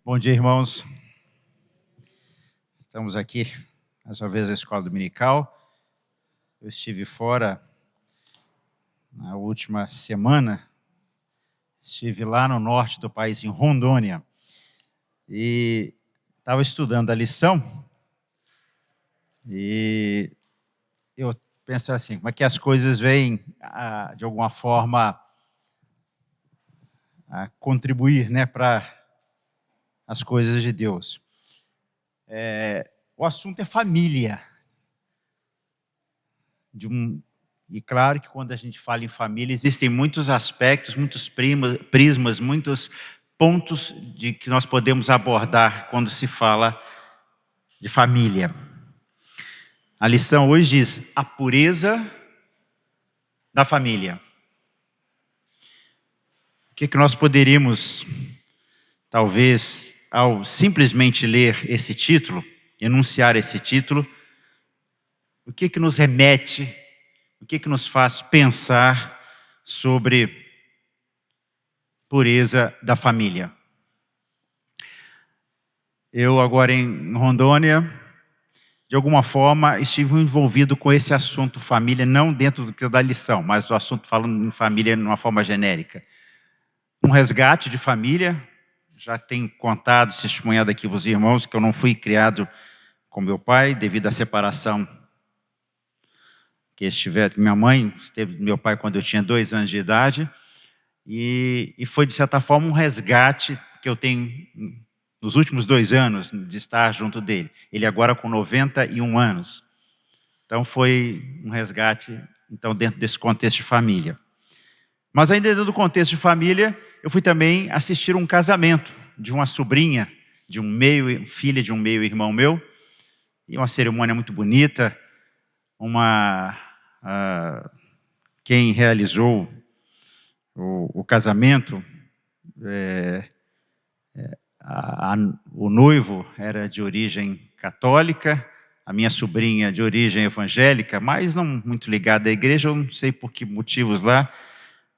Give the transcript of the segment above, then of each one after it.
Bom dia, irmãos. Estamos aqui, mais uma vez, na Escola Dominical. Eu estive fora na última semana. Estive lá no norte do país, em Rondônia. E estava estudando a lição. E eu pensei assim, como é que as coisas vêm, de alguma forma, a contribuir, né, para as coisas de Deus. O assunto é família. E claro que quando a gente fala em família, existem muitos aspectos, muitos prismas, muitos pontos de que nós podemos abordar quando se fala de família. A lição hoje diz a pureza da família. O que nós poderíamos, talvez, ao simplesmente ler esse título, enunciar esse título, o que nos remete, o que nos faz pensar sobre pureza da família? Eu agora em Rondônia, de alguma forma, estive envolvido com esse assunto família, não dentro da lição, mas do assunto falando em família de uma forma genérica. Um resgate de família, já tenho contado, testemunhado aqui para os irmãos, que eu não fui criado com meu pai, devido à separação que minha mãe esteve com meu pai quando eu tinha 2 anos de idade, e foi, de certa forma, um resgate que eu tenho nos últimos 2 anos de estar junto dele. Ele agora com 91 anos. Então foi um resgate dentro desse contexto de família. Mas ainda dentro do contexto de família, eu fui também assistir um casamento de uma sobrinha, filha de um meio-irmão meu, e uma cerimônia muito bonita. Quem realizou o casamento, o noivo era de origem católica, a minha sobrinha de origem evangélica, mas não muito ligada à igreja, eu não sei por que motivos lá.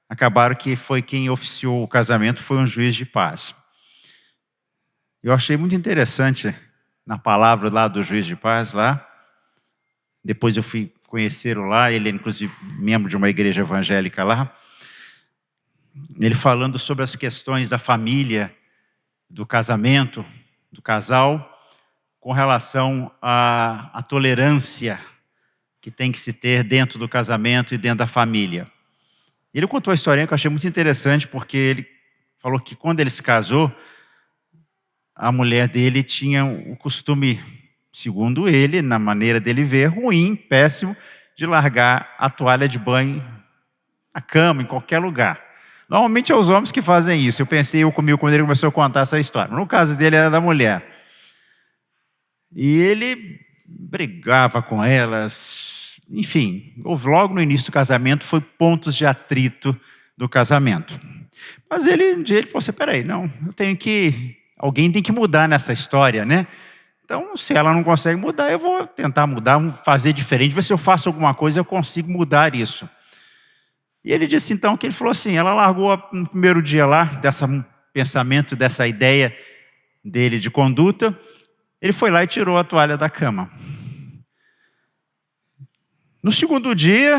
Acabaram que foi quem oficiou o casamento, foi um juiz de paz. Eu achei muito interessante na palavra lá do juiz de paz lá. Depois eu fui conhecê-lo lá, ele é inclusive membro de uma igreja evangélica lá. Ele falando sobre as questões da família, do casamento, do casal, com relação à tolerância que tem que se ter dentro do casamento e dentro da família. Ele contou a historinha que eu achei muito interessante, porque ele falou que quando ele se casou, a mulher dele tinha o costume, segundo ele, na maneira dele ver, ruim, péssimo, de largar a toalha de banho na cama, em qualquer lugar. Normalmente é os homens que fazem isso. Eu pensei comigo quando ele começou a contar essa história. No caso dele era da mulher. E ele brigava com elas. Enfim, logo no início do casamento foi pontos de atrito do casamento. Mas um dia ele falou assim, peraí, não, alguém tem que mudar nessa história, né? Então, se ela não consegue mudar, eu vou tentar mudar, fazer diferente, ver se eu faço alguma coisa, eu consigo mudar isso. E ele disse então que ele falou assim, ela largou no primeiro dia lá, desse pensamento, dessa ideia dele de conduta, ele foi lá e tirou a toalha da cama. No segundo dia,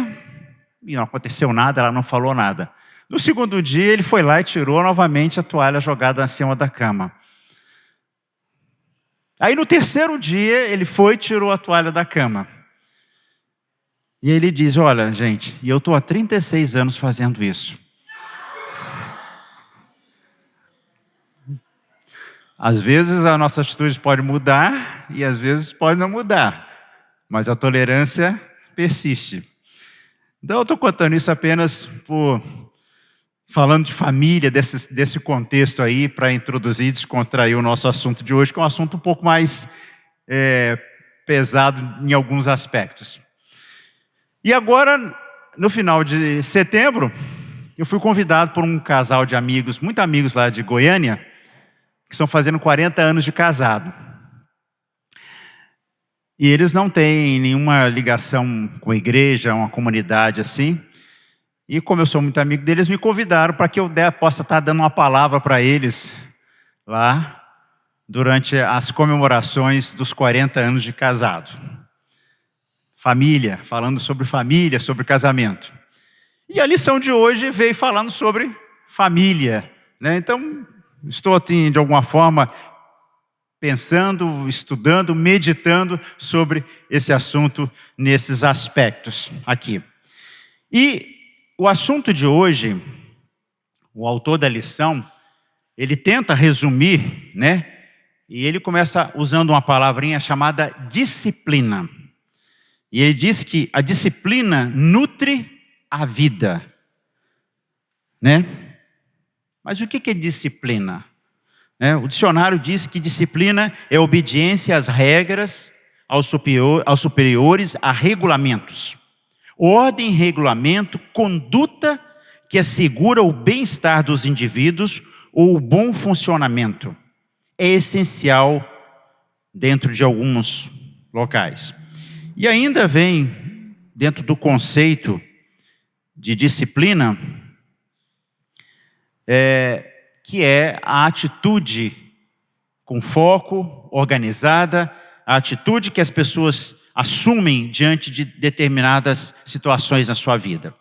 não aconteceu nada, ela não falou nada. No segundo dia, ele foi lá e tirou novamente a toalha jogada acima da cama. Aí no terceiro dia, ele foi e tirou a toalha da cama. E ele diz, olha, gente, e eu estou há 36 anos fazendo isso. Às vezes a nossa atitude pode mudar e às vezes pode não mudar. Mas a tolerância persiste. Então eu estou contando isso apenas falando de família, desse contexto aí, para introduzir e descontrair o nosso assunto de hoje, que é um assunto um pouco mais pesado em alguns aspectos. E agora, no final de setembro, eu fui convidado por um casal de amigos, muito amigos lá de Goiânia, que estão fazendo 40 anos de casado. E eles não têm nenhuma ligação com a igreja, uma comunidade assim. E como eu sou muito amigo deles, me convidaram para que eu possa estar dando uma palavra para eles lá durante as comemorações dos 40 anos de casado. Falando sobre casamento. E a lição de hoje veio falando sobre família, né? Então, estou assim, de alguma forma, pensando, estudando, meditando sobre esse assunto, nesses aspectos aqui. E o assunto de hoje, o autor da lição, ele tenta resumir, né? E ele começa usando uma palavrinha chamada disciplina. E ele diz que a disciplina nutre a vida, né? Mas o que é disciplina? O dicionário diz que disciplina é obediência às regras, aos superiores, a regulamentos. Ordem, regulamento, conduta que assegura o bem-estar dos indivíduos ou o bom funcionamento. É essencial dentro de alguns locais. E ainda vem, dentro do conceito de disciplina, que é a atitude com foco, organizada, a atitude que as pessoas assumem diante de determinadas situações na sua vida.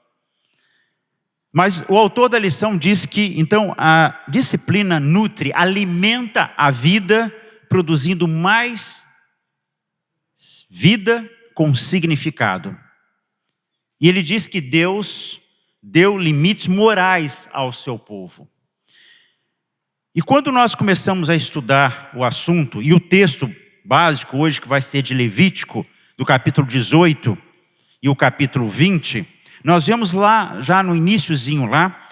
Mas o autor da lição diz que, então, a disciplina nutre, alimenta a vida, produzindo mais vida com significado. E ele diz que Deus deu limites morais ao seu povo. E quando nós começamos a estudar o assunto, e o texto básico hoje, que vai ser de Levítico, do capítulo 18 e o capítulo 20, nós vemos lá, já no iniciozinho lá,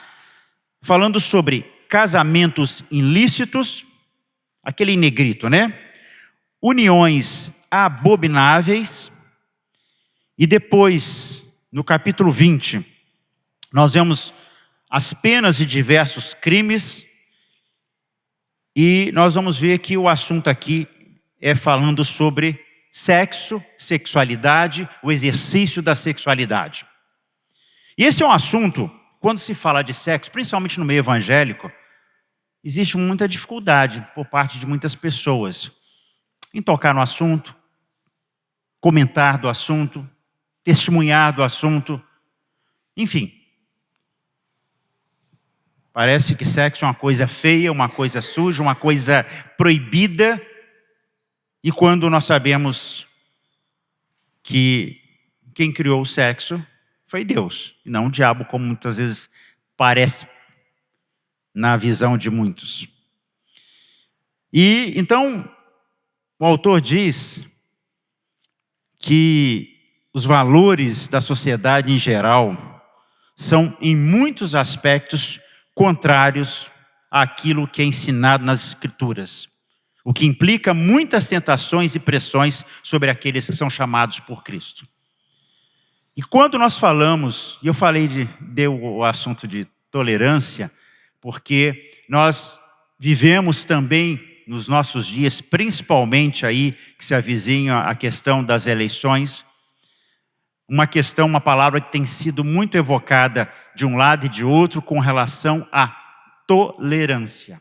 falando sobre casamentos ilícitos, aquele em negrito, né? Uniões abomináveis, e depois, no capítulo 20, nós vemos as penas de diversos crimes. E nós vamos ver que o assunto aqui é falando sobre sexo, sexualidade, o exercício da sexualidade. E esse é um assunto, quando se fala de sexo, principalmente no meio evangélico, existe muita dificuldade por parte de muitas pessoas em tocar no assunto, comentar do assunto, testemunhar do assunto, enfim. Parece que sexo é uma coisa feia, uma coisa suja, uma coisa proibida. E quando nós sabemos que quem criou o sexo foi Deus, e não o diabo, como muitas vezes parece na visão de muitos. E então, o autor diz que os valores da sociedade em geral são, em muitos aspectos, contrários àquilo que é ensinado nas Escrituras. O que implica muitas tentações e pressões sobre aqueles que são chamados por Cristo. E quando nós falamos, e eu deu o assunto de tolerância, porque nós vivemos também nos nossos dias, principalmente aí que se avizinha a questão das eleições, uma palavra que tem sido muito evocada de um lado e de outro com relação à tolerância.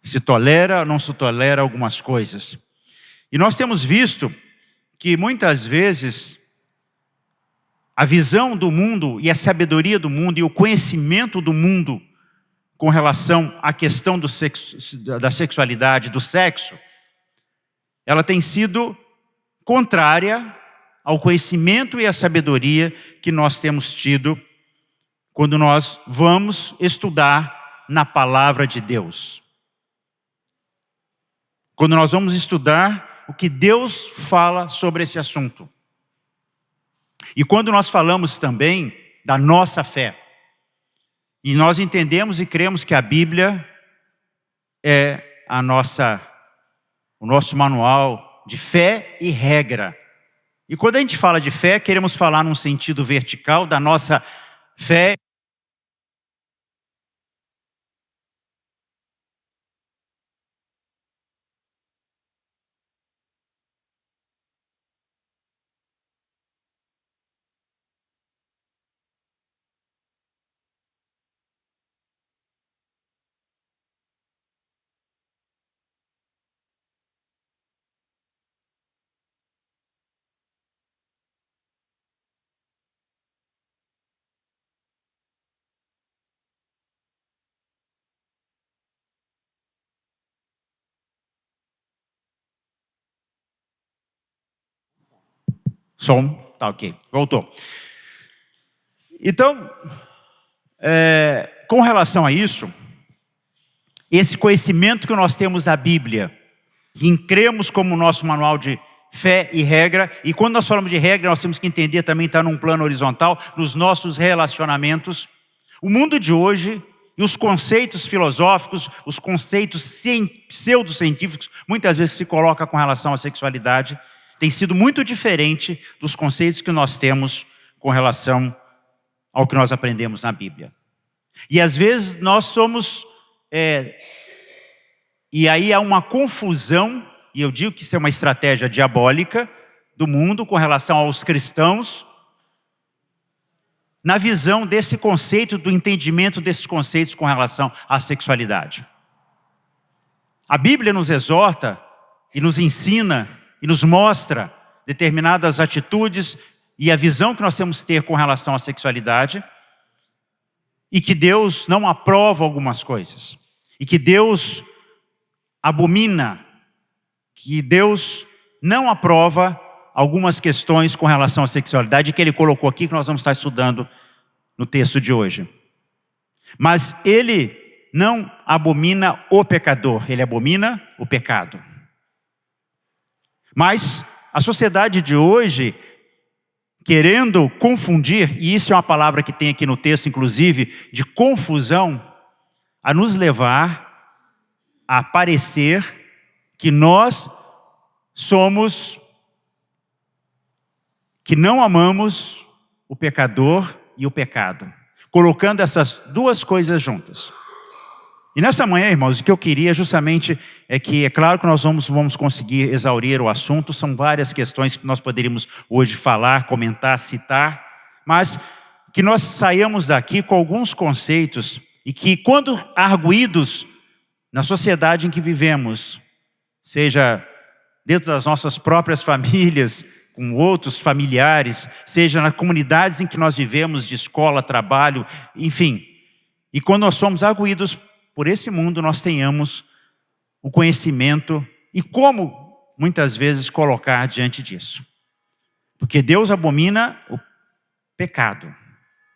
Se tolera ou não se tolera algumas coisas. E nós temos visto que muitas vezes a visão do mundo e a sabedoria do mundo e o conhecimento do mundo com relação à questão do sexo, da sexualidade, do sexo, ela tem sido contrária ao conhecimento e à sabedoria que nós temos tido quando nós vamos estudar na palavra de Deus. Quando nós vamos estudar o que Deus fala sobre esse assunto. E quando nós falamos também da nossa fé, e nós entendemos e cremos que a Bíblia é o nosso manual de fé e regra. E quando a gente fala de fé, queremos falar num sentido vertical da nossa fé Som, tá ok, voltou. Então, com relação a isso, esse conhecimento que nós temos da Bíblia, que cremos como nosso manual de fé e regra, e quando nós falamos de regra, nós temos que entender também, está num plano horizontal, nos nossos relacionamentos. O mundo de hoje e os conceitos filosóficos, os conceitos pseudocientíficos, muitas vezes se coloca com relação à sexualidade, tem sido muito diferente dos conceitos que nós temos com relação ao que nós aprendemos na Bíblia. E às vezes nós somos... e aí há uma confusão, e eu digo que isso é uma estratégia diabólica do mundo com relação aos cristãos, na visão desse conceito, do entendimento desses conceitos com relação à sexualidade. A Bíblia nos exorta e nos ensina e nos mostra determinadas atitudes e a visão que nós temos que ter com relação à sexualidade, e que Deus não aprova algumas coisas, e que Deus abomina, que Deus não aprova algumas questões com relação à sexualidade que Ele colocou aqui, que nós vamos estar estudando no texto de hoje. Mas Ele não abomina o pecador, Ele abomina o pecado. Mas a sociedade de hoje, querendo confundir, e isso é uma palavra que tem aqui no texto, inclusive, de confusão, a nos levar a parecer que nós somos, que não amamos o pecador e o pecado, colocando essas duas coisas juntas. E nessa manhã, irmãos, o que eu queria justamente é que, é claro que nós vamos conseguir exaurir o assunto, são várias questões que nós poderíamos hoje falar, comentar, citar, mas que nós saiamos daqui com alguns conceitos e que, quando arguídos na sociedade em que vivemos, seja dentro das nossas próprias famílias, com outros familiares, seja nas comunidades em que nós vivemos, de escola, trabalho, enfim, e quando nós somos arguídos por esse mundo, nós tenhamos o conhecimento e como, muitas vezes, colocar diante disso. Porque Deus abomina o pecado,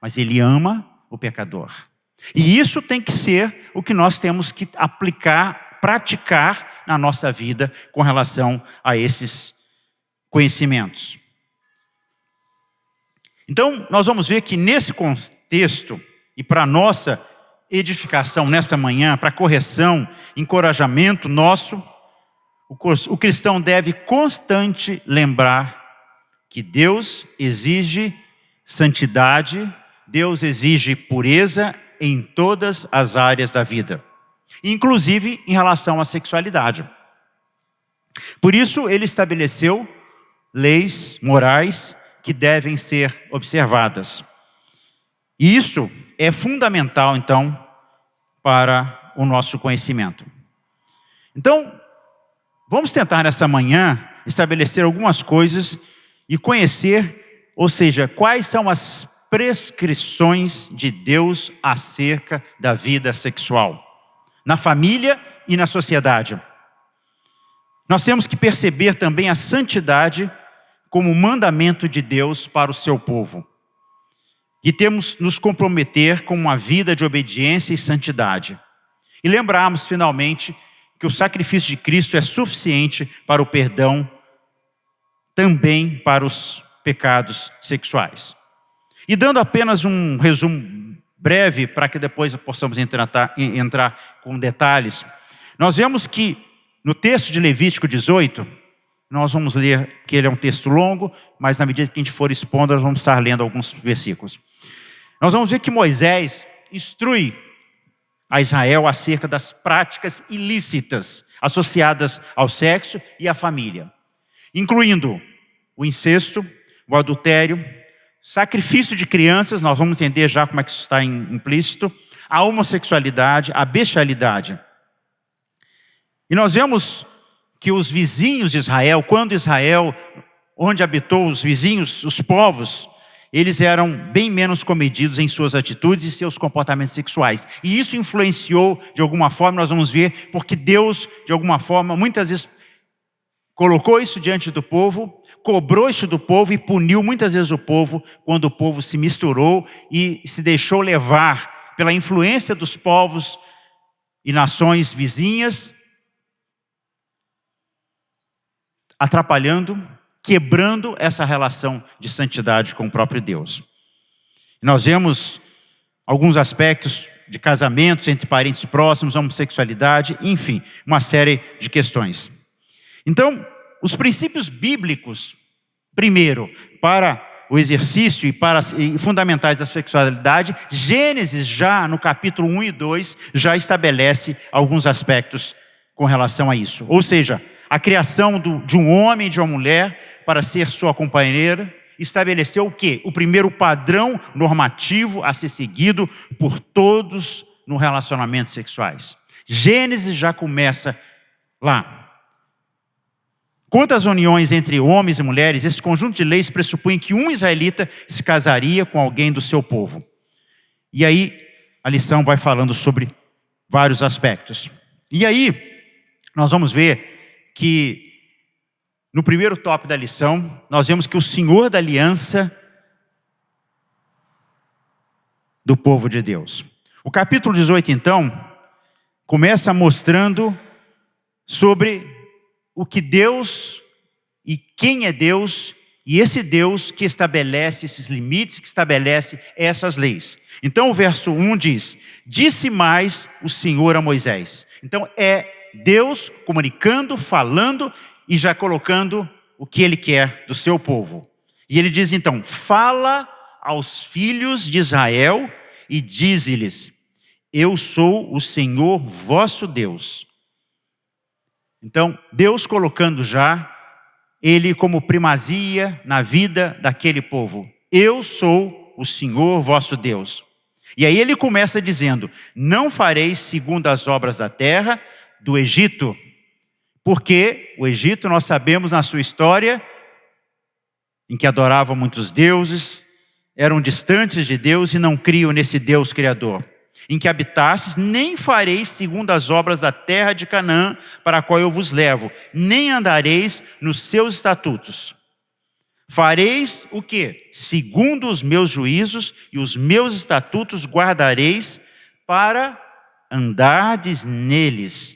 mas Ele ama o pecador. E isso tem que ser o que nós temos que aplicar, praticar na nossa vida com relação a esses conhecimentos. Então, nós vamos ver que nesse contexto, e para a nossa edificação nesta manhã, para correção, encorajamento nosso, o cristão deve constante lembrar que Deus exige santidade, Deus exige pureza em todas as áreas da vida, inclusive em relação à sexualidade. Por isso Ele estabeleceu leis morais que devem ser observadas. E isso é fundamental, então, para o nosso conhecimento. Então, vamos tentar nesta manhã estabelecer algumas coisas e conhecer, ou seja, quais são as prescrições de Deus acerca da vida sexual, na família e na sociedade. Nós temos que perceber também a santidade como mandamento de Deus para o seu povo. E temos que nos comprometer com uma vida de obediência e santidade. E lembrarmos finalmente que o sacrifício de Cristo é suficiente para o perdão, também para os pecados sexuais. E dando apenas um resumo breve, para que depois possamos entrar com detalhes, nós vemos que no texto de Levítico 18, nós vamos ler, que ele é um texto longo, mas na medida que a gente for expondo, nós vamos estar lendo alguns versículos. Nós vamos ver que Moisés instrui a Israel acerca das práticas ilícitas associadas ao sexo e à família, incluindo o incesto, o adultério, sacrifício de crianças, nós vamos entender já como é que isso está implícito, a homossexualidade, a bestialidade. E nós vemos que os vizinhos de Israel, quando Israel, onde habitou os vizinhos, os povos, eles eram bem menos comedidos em suas atitudes e seus comportamentos sexuais. E isso influenciou, de alguma forma, nós vamos ver, porque Deus, de alguma forma, muitas vezes colocou isso diante do povo, cobrou isso do povo e puniu muitas vezes o povo quando o povo se misturou e se deixou levar pela influência dos povos e nações vizinhas, atrapalhando, quebrando essa relação de santidade com o próprio Deus. Nós vemos alguns aspectos de casamentos entre parentes próximos, homossexualidade, enfim, uma série de questões. Então, os princípios bíblicos, primeiro, para o exercício e fundamentais da sexualidade, Gênesis já no capítulo 1 e 2 já estabelece alguns aspectos com relação a isso. Ou seja, a criação de um homem e de uma mulher para ser sua companheira, estabeleceu o quê? O primeiro padrão normativo a ser seguido por todos no relacionamentos sexuais. Gênesis já começa lá. Quanto às uniões entre homens e mulheres, esse conjunto de leis pressupõe que um israelita se casaria com alguém do seu povo. E aí a lição vai falando sobre vários aspectos. E aí nós vamos ver que no primeiro tópico da lição, nós vemos que o Senhor da aliança do povo de Deus. O capítulo 18, então, começa mostrando sobre o que Deus e quem é Deus, e esse Deus que estabelece esses limites, que estabelece essas leis. Então o verso 1 diz: disse mais o Senhor a Moisés. Então é Deus comunicando, falando e já colocando o que Ele quer do seu povo. E Ele diz então: fala aos filhos de Israel e dize-lhes: eu sou o Senhor vosso Deus. Então Deus colocando já Ele como primazia na vida daquele povo. Eu sou o Senhor vosso Deus. E aí Ele começa dizendo: não fareis segundo as obras da terra do Egito. Porque o Egito, nós sabemos na sua história, em que adoravam muitos deuses, eram distantes de Deus e não criam nesse Deus Criador. Em que habitastes, nem fareis segundo as obras da terra de Canaã, para a qual eu vos levo, nem andareis nos seus estatutos. Fareis o quê? Segundo os meus juízos e os meus estatutos guardareis, para andardes neles.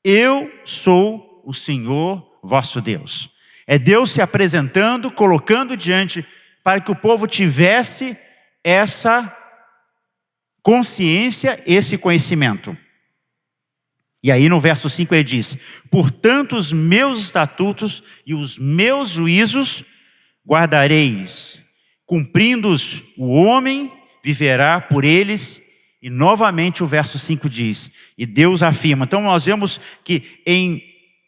Eu sou o Senhor vosso Deus. É Deus se apresentando, colocando diante, para que o povo tivesse essa consciência, esse conhecimento. E aí no verso 5 ele diz: portanto os meus estatutos e os meus juízos guardareis, cumprindo-os o homem viverá por eles. E novamente o verso 5 diz, e Deus afirma. Então nós vemos que em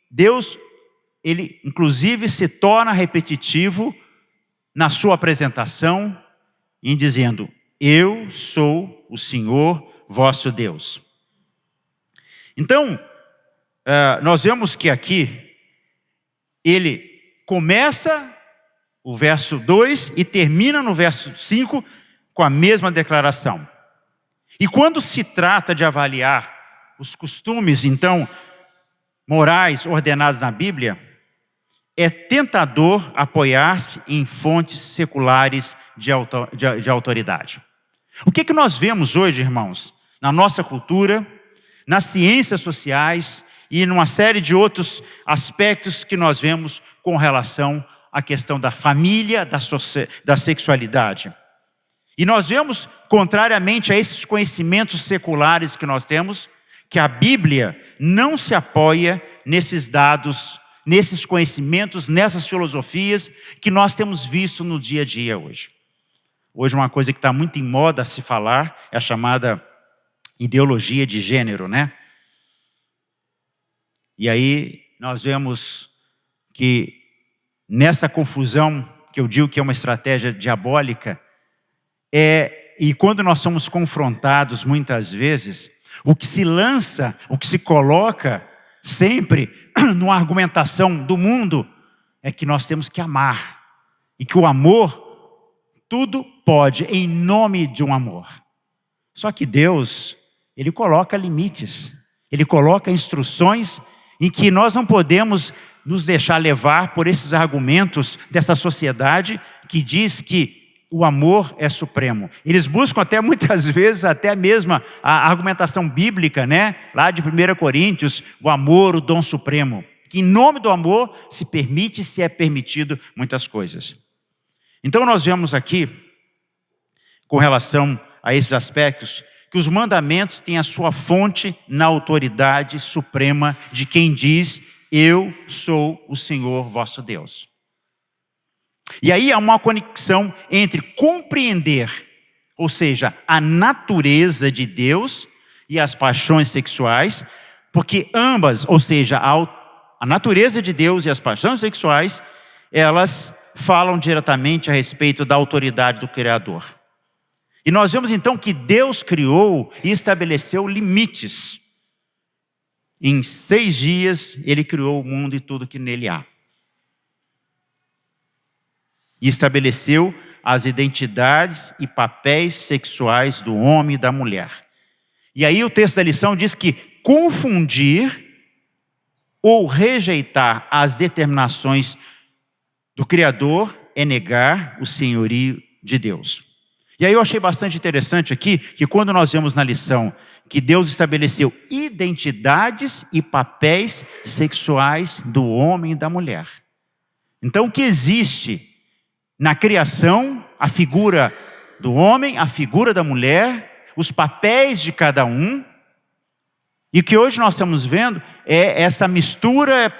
Deus, Ele inclusive se torna repetitivo na sua apresentação, em dizendo: eu sou o Senhor vosso Deus. Então, nós vemos que aqui, Ele começa o verso 2 e termina no verso 5 com a mesma declaração. E quando se trata de avaliar os costumes, então, morais ordenados na Bíblia, é tentador apoiar-se em fontes seculares de autoridade. O que nós vemos hoje, irmãos, na nossa cultura, nas ciências sociais e numa série de outros aspectos que nós vemos com relação à questão da família, da sexualidade. E nós vemos, contrariamente a esses conhecimentos seculares que nós temos, que a Bíblia não se apoia nesses dados, nesses conhecimentos, nessas filosofias que nós temos visto no dia a dia hoje. Hoje uma coisa que está muito em moda a se falar é a chamada ideologia de gênero, né? E aí nós vemos que nessa confusão, que eu digo que é uma estratégia diabólica, e quando nós somos confrontados muitas vezes, o que se lança, o que se coloca sempre numa argumentação do mundo é que nós temos que amar. E que o amor, tudo pode em nome de um amor. Só que Deus, Ele coloca limites. Ele coloca instruções em que nós não podemos nos deixar levar por esses argumentos dessa sociedade que diz que o amor é supremo. Eles buscam até muitas vezes, até mesmo a argumentação bíblica, né? Lá de 1 Coríntios, o amor, o dom supremo. Que em nome do amor se permite, se é permitido muitas coisas. Então nós vemos aqui, com relação a esses aspectos, que os mandamentos têm a sua fonte na autoridade suprema de quem diz: eu sou o Senhor vosso Deus. E aí há uma conexão entre compreender, ou seja, a natureza de Deus e as paixões sexuais, porque ambas, ou seja, a natureza de Deus e as paixões sexuais, elas falam diretamente a respeito da autoridade do Criador. E nós vemos então que Deus criou e estabeleceu limites. Em 6 dias Ele criou o mundo e tudo que nele há. E estabeleceu as identidades e papéis sexuais do homem e da mulher. E aí o texto da lição diz que confundir ou rejeitar as determinações do Criador é negar o senhorio de Deus. E aí eu achei bastante interessante aqui, que quando nós vemos na lição que Deus estabeleceu identidades e papéis sexuais do homem e da mulher. Então o que existe na criação, a figura do homem, a figura da mulher, os papéis de cada um, e o que hoje nós estamos vendo é essa mistura,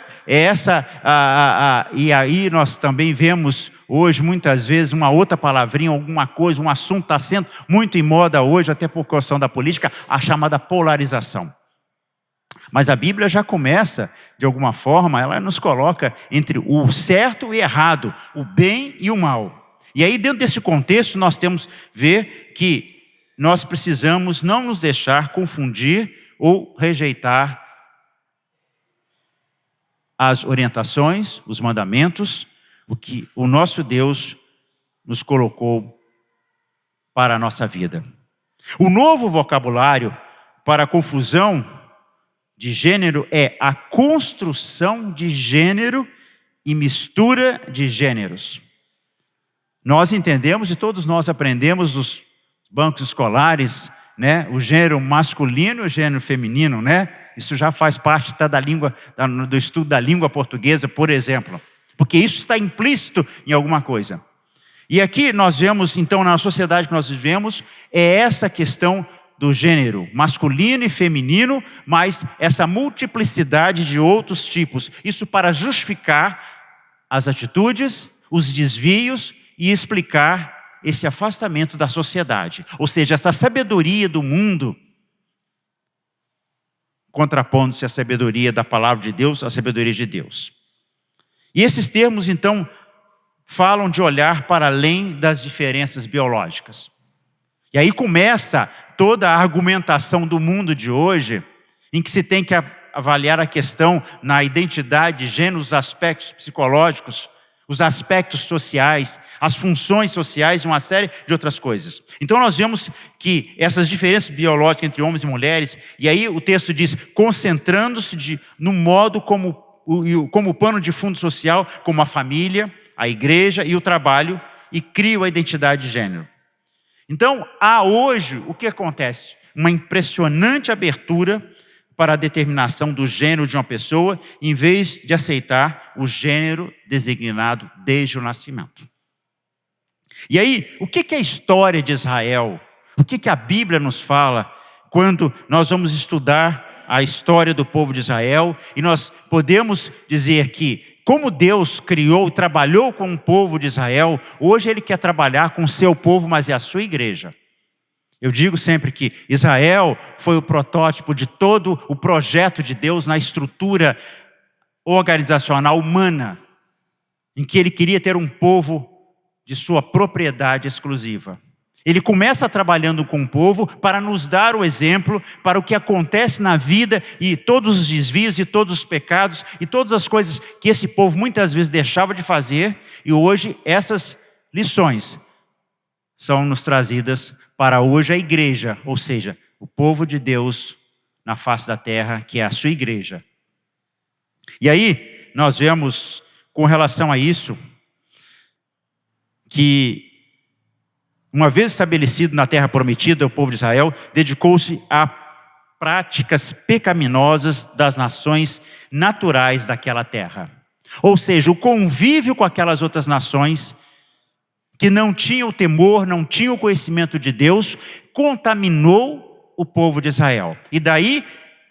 e aí nós também vemos hoje muitas vezes uma outra palavrinha, alguma coisa, um assunto está sendo muito em moda hoje, até por questão da política, a chamada polarização. Mas a Bíblia já começa, de alguma forma, ela nos coloca entre o certo e errado, o bem e o mal. E aí dentro desse contexto nós temos que ver que nós precisamos não nos deixar confundir ou rejeitar as orientações, os mandamentos, o que o nosso Deus nos colocou para a nossa vida. O novo vocabulário para a confusão de gênero é a construção de gênero e mistura de gêneros. Nós entendemos e todos nós aprendemos nos bancos escolares, né, o gênero masculino e o gênero feminino, né? Isso já faz parte da língua, do estudo da língua portuguesa, por exemplo. Porque isso está implícito em alguma coisa. E aqui nós vemos, então, na sociedade que nós vivemos, é essa questão do gênero masculino e feminino, mas essa multiplicidade de outros tipos. Isso para justificar as atitudes, os desvios e explicar esse afastamento da sociedade. Ou seja, essa sabedoria do mundo, contrapondo-se à sabedoria da palavra de Deus, à sabedoria de Deus. E esses termos, então, falam de olhar para além das diferenças biológicas. E aí começa toda a argumentação do mundo de hoje, em que se tem que avaliar a questão na identidade, gênero, os aspectos psicológicos, os aspectos sociais, as funções sociais e uma série de outras coisas. Então nós vemos que essas diferenças biológicas entre homens e mulheres, e aí o texto diz, concentrando-se no modo como pano de fundo social, como a família, a igreja e o trabalho, e criam a identidade de gênero. Então, há hoje, o que acontece? Uma impressionante abertura para a determinação do gênero de uma pessoa, em vez de aceitar o gênero designado desde o nascimento. E aí, o que é a história de Israel? O que a Bíblia nos fala quando nós vamos estudar a história do povo de Israel? E nós podemos dizer que, como Deus criou e trabalhou com o povo de Israel, hoje Ele quer trabalhar com o seu povo, mas é a sua igreja. Eu digo sempre que Israel foi o protótipo de todo o projeto de Deus na estrutura organizacional humana, em que Ele queria ter um povo de sua propriedade exclusiva. Ele começa trabalhando com o povo para nos dar o exemplo para o que acontece na vida e todos os desvios e todos os pecados e todas as coisas que esse povo muitas vezes deixava de fazer, e hoje essas lições são nos trazidas para hoje a igreja, ou seja, o povo de Deus na face da terra, que é a sua igreja. E aí, nós vemos com relação a isso, que uma vez estabelecido na terra prometida, o povo de Israel dedicou-se a práticas pecaminosas das nações naturais daquela terra. Ou seja, o convívio com aquelas outras nações que não tinham o temor, não tinham o conhecimento de Deus, contaminou o povo de Israel. E daí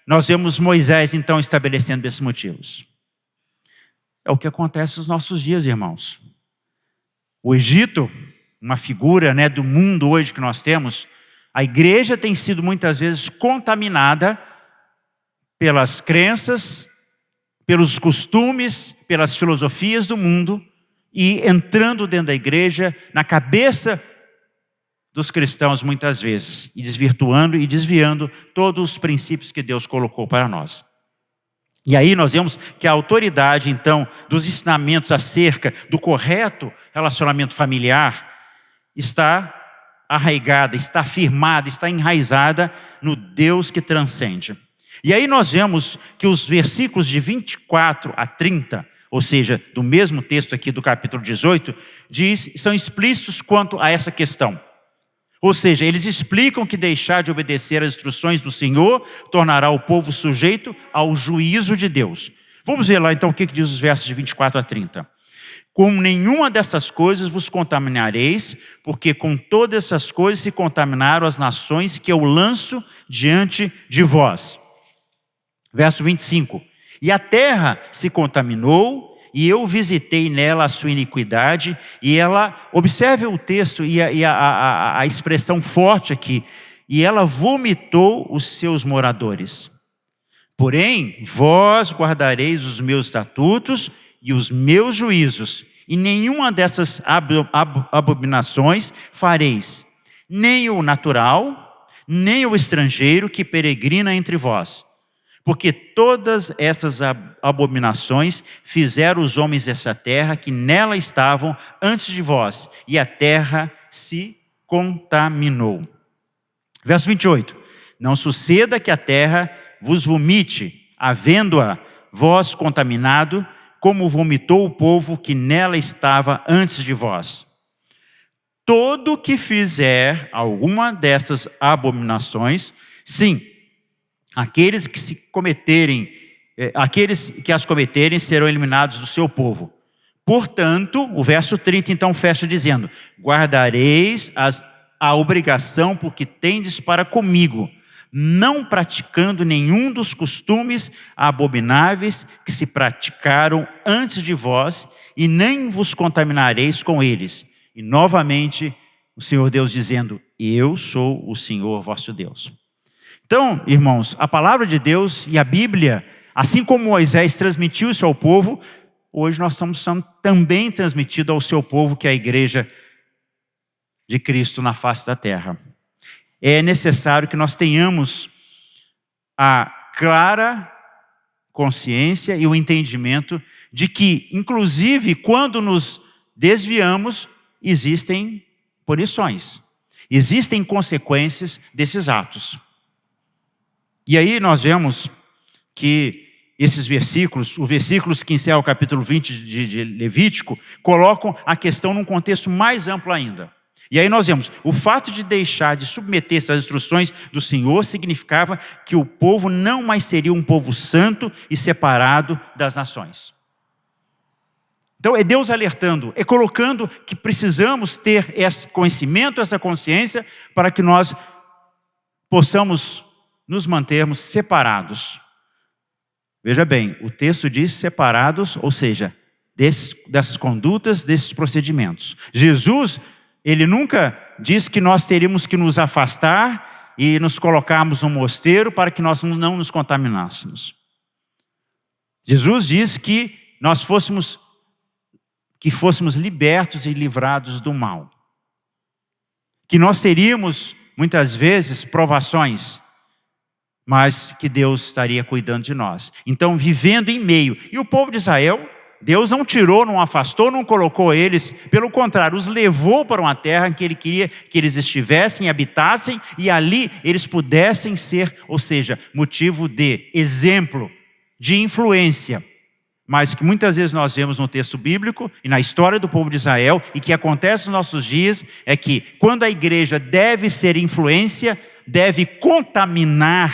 nós vemos Moisés então estabelecendo esses motivos. É o que acontece nos nossos dias, irmãos. O Egito, uma figura, do mundo hoje que nós temos, a igreja tem sido muitas vezes contaminada pelas crenças, pelos costumes, pelas filosofias do mundo, e entrando dentro da igreja, na cabeça dos cristãos muitas vezes, e desvirtuando e desviando todos os princípios que Deus colocou para nós. E aí nós vemos que a autoridade, então, dos ensinamentos acerca do correto relacionamento familiar está arraigada, está firmada, está enraizada no Deus que transcende. E aí nós vemos que os versículos de 24 a 30, ou seja, do mesmo texto aqui do capítulo 18, são explícitos quanto a essa questão. Ou seja, eles explicam que deixar de obedecer às instruções do Senhor tornará o povo sujeito ao juízo de Deus. Vamos ver lá então o que diz os versos de 24 a 30. Com nenhuma dessas coisas vos contaminareis, porque com todas essas coisas se contaminaram as nações que eu lanço diante de vós. Verso 25. E a terra se contaminou, e eu visitei nela a sua iniquidade, e ela, observe o texto e a expressão forte aqui, e ela vomitou os seus moradores. Porém, vós guardareis os meus estatutos e os meus juízos, e nenhuma dessas abominações fareis, nem o natural, nem o estrangeiro que peregrina entre vós. Porque todas essas abominações fizeram os homens dessa terra que nela estavam antes de vós, e a terra se contaminou. Verso 28. Não suceda que a terra vos vomite, havendo-a vós contaminado, como vomitou o povo que nela estava antes de vós. Todo que fizer alguma dessas abominações, sim, aqueles que as cometerem serão eliminados do seu povo. Portanto, o verso 30 então fecha dizendo: guardareis a obrigação porque tendes para comigo, não praticando nenhum dos costumes abomináveis que se praticaram antes de vós, e nem vos contaminareis com eles. E novamente o Senhor Deus dizendo: eu sou o Senhor vosso Deus. Então, irmãos, a palavra de Deus e a Bíblia, assim como Moisés transmitiu isso ao povo, hoje nós estamos também transmitidos ao seu povo, que é a igreja de Cristo na face da terra. É necessário que nós tenhamos a clara consciência e o entendimento de que, inclusive, quando nos desviamos, existem punições, existem consequências desses atos. E aí nós vemos que esses versículos, os versículos que encerram o capítulo 20 de Levítico, colocam a questão num contexto mais amplo ainda. E aí nós vemos, o fato de deixar de submeter-se às instruções do Senhor significava que o povo não mais seria um povo santo e separado das nações. Então é Deus alertando, é colocando que precisamos ter esse conhecimento, essa consciência, para que nós possamos nos mantermos separados. Veja bem, o texto diz separados, ou seja, dessas condutas, desses procedimentos. Jesus, ele nunca diz que nós teríamos que nos afastar e nos colocarmos num mosteiro para que nós não nos contaminássemos. Jesus diz que nós fôssemos libertos e livrados do mal. Que nós teríamos, muitas vezes, provações, mas que Deus estaria cuidando de nós. Então, vivendo em meio. E o povo de Israel, Deus não tirou, não afastou, não colocou eles. Pelo contrário, os levou para uma terra em que Ele queria que eles estivessem, habitassem, e ali eles pudessem ser, ou seja, motivo de exemplo, de influência. mas que muitas vezes nós vemos no texto bíblico e na história do povo de Israel, e que acontece nos nossos dias, é que quando a igreja deve ser influência, deve contaminar,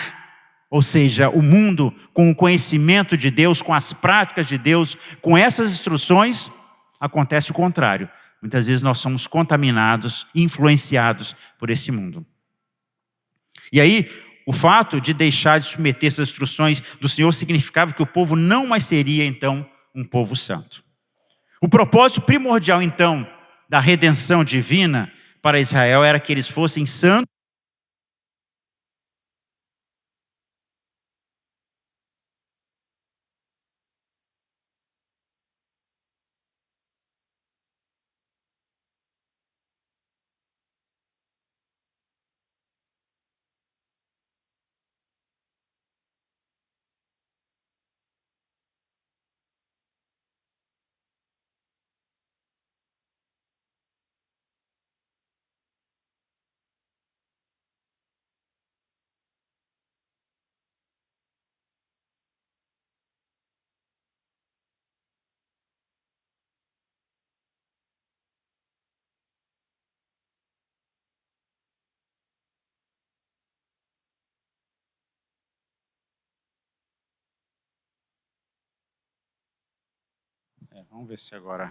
ou seja, o mundo com o conhecimento de Deus, com as práticas de Deus, com essas instruções, acontece o contrário. Muitas vezes nós somos contaminados, influenciados por esse mundo. E aí, o fato de deixar de submeter essas instruções do Senhor significava que o povo não mais seria, então, um povo santo. O propósito primordial, então, da redenção divina para Israel era que eles fossem santos. Vamos ver se agora...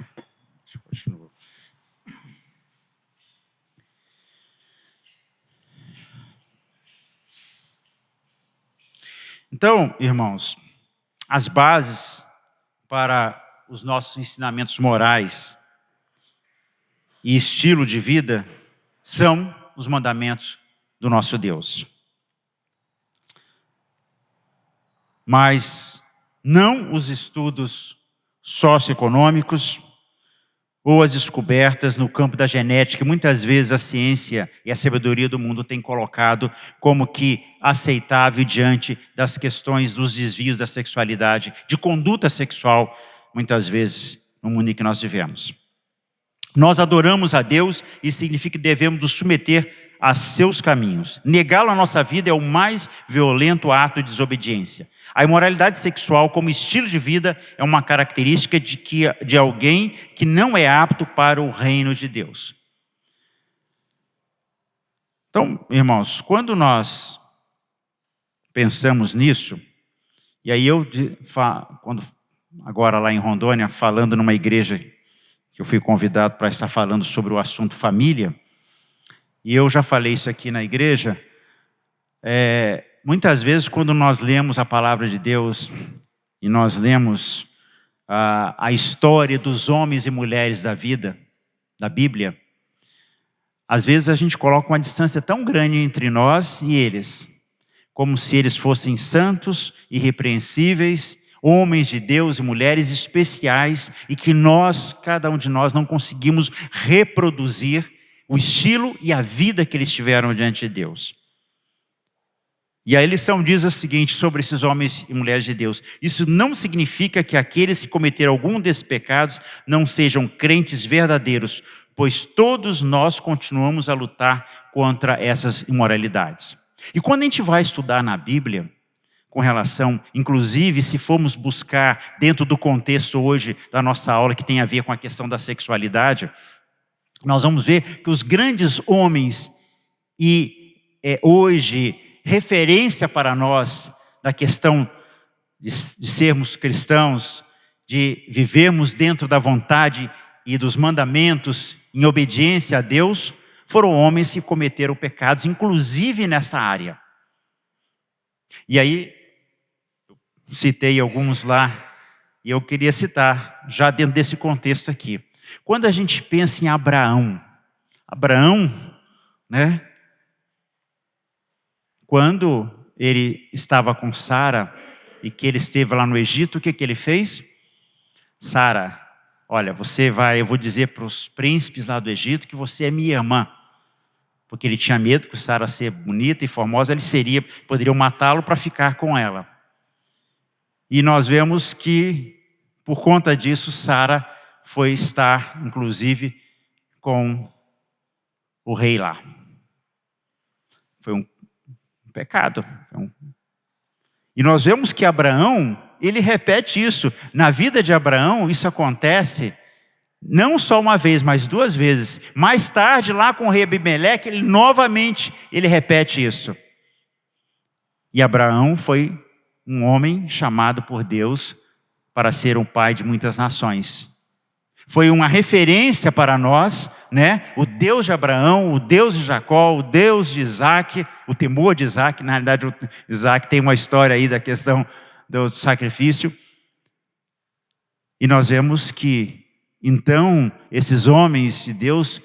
Deixa eu continuar. Então, irmãos, as bases para os nossos ensinamentos morais e estilo de vida são os mandamentos do nosso Deus. Mas não os estudos socioeconômicos ou as descobertas no campo da genética, que muitas vezes a ciência e a sabedoria do mundo têm colocado como que aceitável diante das questões dos desvios da sexualidade, de conduta sexual, muitas vezes no mundo em que nós vivemos. Nós adoramos a Deus e significa que devemos nos submeter a seus caminhos. Negá-lo à nossa vida é o mais violento ato de desobediência. A imoralidade sexual como estilo de vida é uma característica de alguém que não é apto para o reino de Deus. Então, irmãos, quando nós pensamos nisso, e aí agora lá em Rondônia, falando numa igreja que eu fui convidado para estar falando sobre o assunto família, e eu já falei isso aqui na igreja, muitas vezes quando nós lemos a palavra de Deus, e nós lemos a história dos homens e mulheres da vida, da Bíblia, às vezes a gente coloca uma distância tão grande entre nós e eles, como se eles fossem santos, irrepreensíveis, homens de Deus e mulheres especiais, e que nós, cada um de nós, não conseguimos reproduzir o estilo e a vida que eles tiveram diante de Deus. E a lição diz o seguinte sobre esses homens e mulheres de Deus: isso não significa que aqueles que cometeram algum desses pecados não sejam crentes verdadeiros, pois todos nós continuamos a lutar contra essas imoralidades. E quando a gente vai estudar na Bíblia, com relação, inclusive se formos buscar dentro do contexto hoje da nossa aula, que tem a ver com a questão da sexualidade, nós vamos ver que os grandes homens e hoje referência para nós da questão de sermos cristãos, de vivermos dentro da vontade e dos mandamentos em obediência a Deus, foram homens que cometeram pecados, inclusive nessa área. E aí, eu citei alguns lá, e eu queria citar, já dentro desse contexto aqui. Quando a gente pensa em Abraão, né? Quando ele estava com Sara e que ele esteve lá no Egito, o que ele fez? Sara, olha, eu vou dizer para os príncipes lá do Egito que você é minha irmã. Porque ele tinha medo que Sara ser bonita e formosa, poderiam matá-lo para ficar com ela. E nós vemos que, por conta disso, Sara foi estar, inclusive, com o rei lá. Foi um pecado. E nós vemos que Abraão, ele repete isso. Na vida de Abraão, isso acontece não só uma vez, mas 2 vezes. Mais tarde, lá com o rei Abimeleque, ele novamente repete isso. E Abraão foi um homem chamado por Deus para ser um pai de muitas nações. Foi uma referência para nós, né? O Deus de Abraão, o Deus de Jacó, o Deus de Isaac, o temor de Isaac. Na realidade, o Isaac tem uma história aí da questão do sacrifício. E nós vemos que, então, esses homens de Deus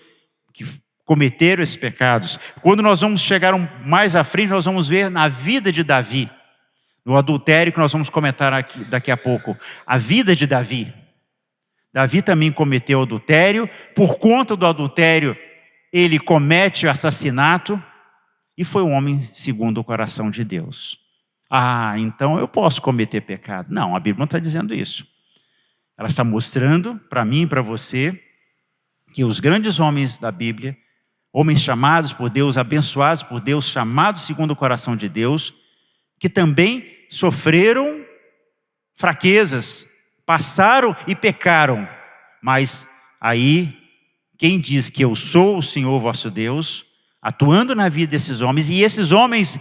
que cometeram esses pecados, quando nós vamos chegar mais à frente, nós vamos ver na vida de Davi, no adultério que nós vamos comentar aqui, daqui a pouco, a vida de Davi. Davi também cometeu adultério, por conta do adultério, ele comete o assassinato, e foi um homem segundo o coração de Deus. Ah, então eu posso cometer pecado. Não, a Bíblia não está dizendo isso. Ela está mostrando para mim e para você, que os grandes homens da Bíblia, homens chamados por Deus, abençoados por Deus, chamados segundo o coração de Deus, que também sofreram fraquezas, passaram e pecaram. Mas aí, quem diz que eu sou o Senhor vosso Deus, atuando na vida desses homens, e esses homens,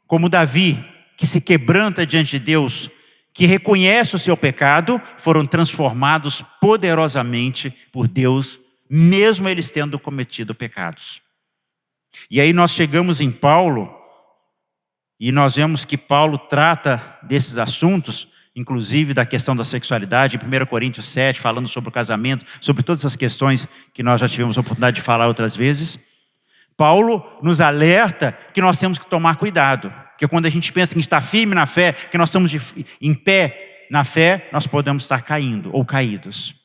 como Davi, que se quebranta diante de Deus, que reconhece o seu pecado, foram transformados poderosamente por Deus, mesmo eles tendo cometido pecados. E aí nós chegamos em Paulo, e nós vemos que Paulo trata desses assuntos, inclusive da questão da sexualidade, em 1 Coríntios 7, falando sobre o casamento, sobre todas essas questões que nós já tivemos a oportunidade de falar outras vezes. Paulo nos alerta que nós temos que tomar cuidado, porque quando a gente pensa que está firme na fé, que nós estamos em pé na fé, nós podemos estar caindo ou caídos.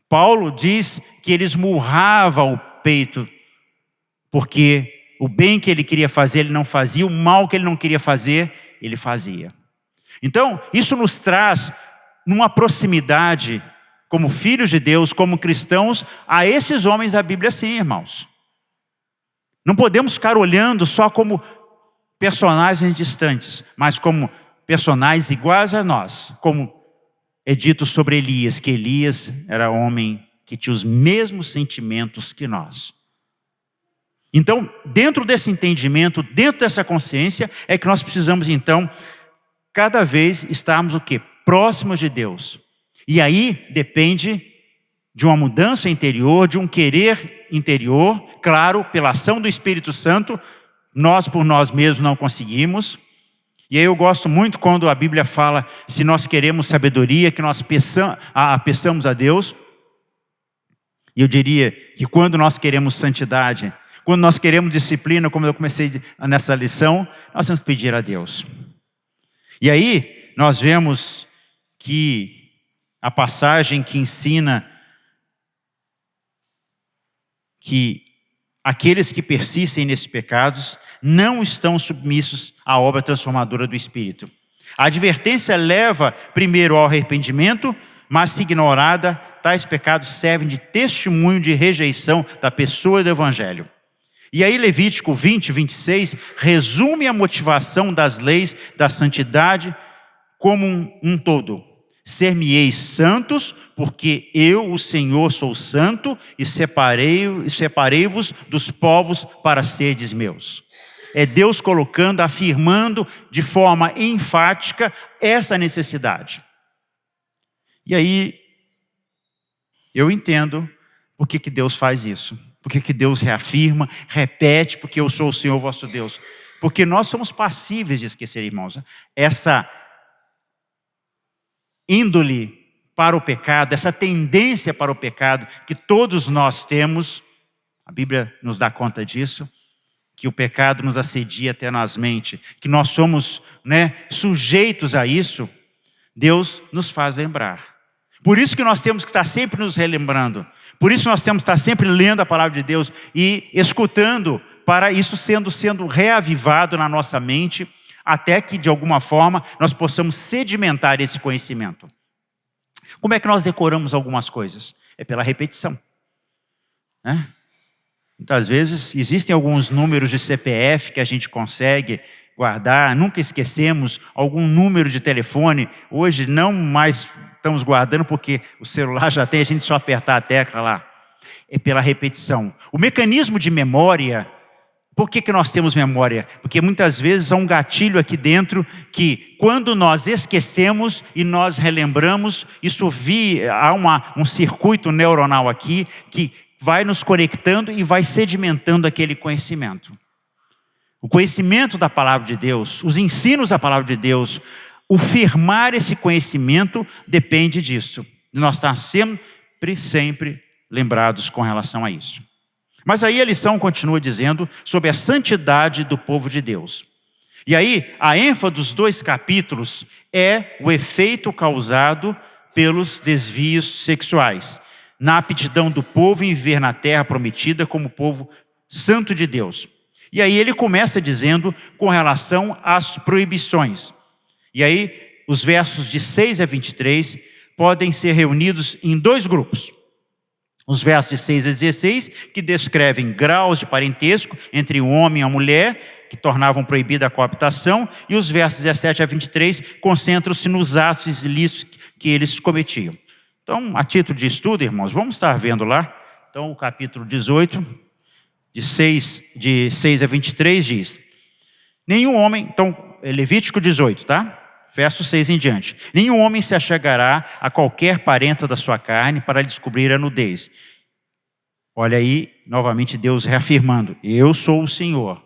Paulo diz que ele esmurrava o peito, porque o bem que ele queria fazer, ele não fazia, o mal que ele não queria fazer, ele fazia. Então, isso nos traz numa proximidade, como filhos de Deus, como cristãos, a esses homens da Bíblia, sim, irmãos. Não podemos ficar olhando só como personagens distantes, mas como personagens iguais a nós, como é dito sobre Elias, que Elias era homem que tinha os mesmos sentimentos que nós. Então, dentro desse entendimento, dentro dessa consciência, é que nós precisamos, então, cada vez estarmos o quê? Próximos de Deus. E aí depende de uma mudança interior, de um querer interior, claro, pela ação do Espírito Santo, nós por nós mesmos não conseguimos. E aí eu gosto muito quando a Bíblia fala, se nós queremos sabedoria, que nós peçamos a Deus. E eu diria que quando nós queremos santidade, quando nós queremos disciplina, como eu comecei nessa lição, nós temos que pedir a Deus. E aí nós vemos que a passagem que ensina que aqueles que persistem nesses pecados não estão submissos à obra transformadora do Espírito. A advertência leva primeiro ao arrependimento, mas se ignorada, tais pecados servem de testemunho de rejeição da pessoa do Evangelho. E aí Levítico 20, 26 resume a motivação das leis da santidade como um todo. Ser-me-eis santos, porque eu, o Senhor, sou santo, e separei-vos dos povos para serdes meus. É Deus colocando, afirmando de forma enfática essa necessidade. E aí, eu entendo por que Deus faz isso. Por que Deus reafirma, repete, porque eu sou o Senhor vosso Deus. Porque nós somos passíveis de esquecer, irmãos. Essa índole para o pecado, essa tendência para o pecado que todos nós temos, a Bíblia nos dá conta disso, que o pecado nos assedia tenazmente, que nós somos, sujeitos a isso, Deus nos faz lembrar. Por isso que nós temos que estar sempre nos relembrando. Por isso nós temos que estar sempre lendo a palavra de Deus e escutando, para isso sendo reavivado na nossa mente, até que de alguma forma nós possamos sedimentar esse conhecimento. Como é que nós decoramos algumas coisas? É pela repetição. Muitas vezes existem alguns números de CPF que a gente consegue guardar, nunca esquecemos algum número de telefone. Hoje não mais estamos guardando porque o celular já tem, a gente só apertar a tecla lá. É pela repetição. O mecanismo de memória, por que nós temos memória? Porque muitas vezes há um gatilho aqui dentro que quando nós esquecemos e nós relembramos, há um circuito neuronal aqui que vai nos conectando e vai sedimentando aquele conhecimento. O conhecimento da palavra de Deus, os ensinos da palavra de Deus, o firmar esse conhecimento depende disso. Nós estamos sempre lembrados com relação a isso. Mas aí a lição continua dizendo sobre a santidade do povo de Deus. E aí a ênfase dos 2 capítulos é o efeito causado pelos desvios sexuais, na aptidão do povo em viver na terra prometida como povo santo de Deus. E aí ele começa dizendo com relação às proibições. E aí os versos de 6 a 23 podem ser reunidos em 2 grupos. Os versos de 6 a 16, que descrevem graus de parentesco entre o homem e a mulher, que tornavam proibida a coabitação, e os versos 17 a 23 concentram-se nos atos ilícitos que eles cometiam. Então, a título de estudo, irmãos, vamos estar vendo lá. Então, o capítulo 18, de 6 a 23 diz: nenhum homem, então, Levítico 18, tá? Verso 6 em diante. Nenhum homem se achegará a qualquer parenta da sua carne para descobrir a nudez. Olha aí, novamente Deus reafirmando: eu sou o Senhor.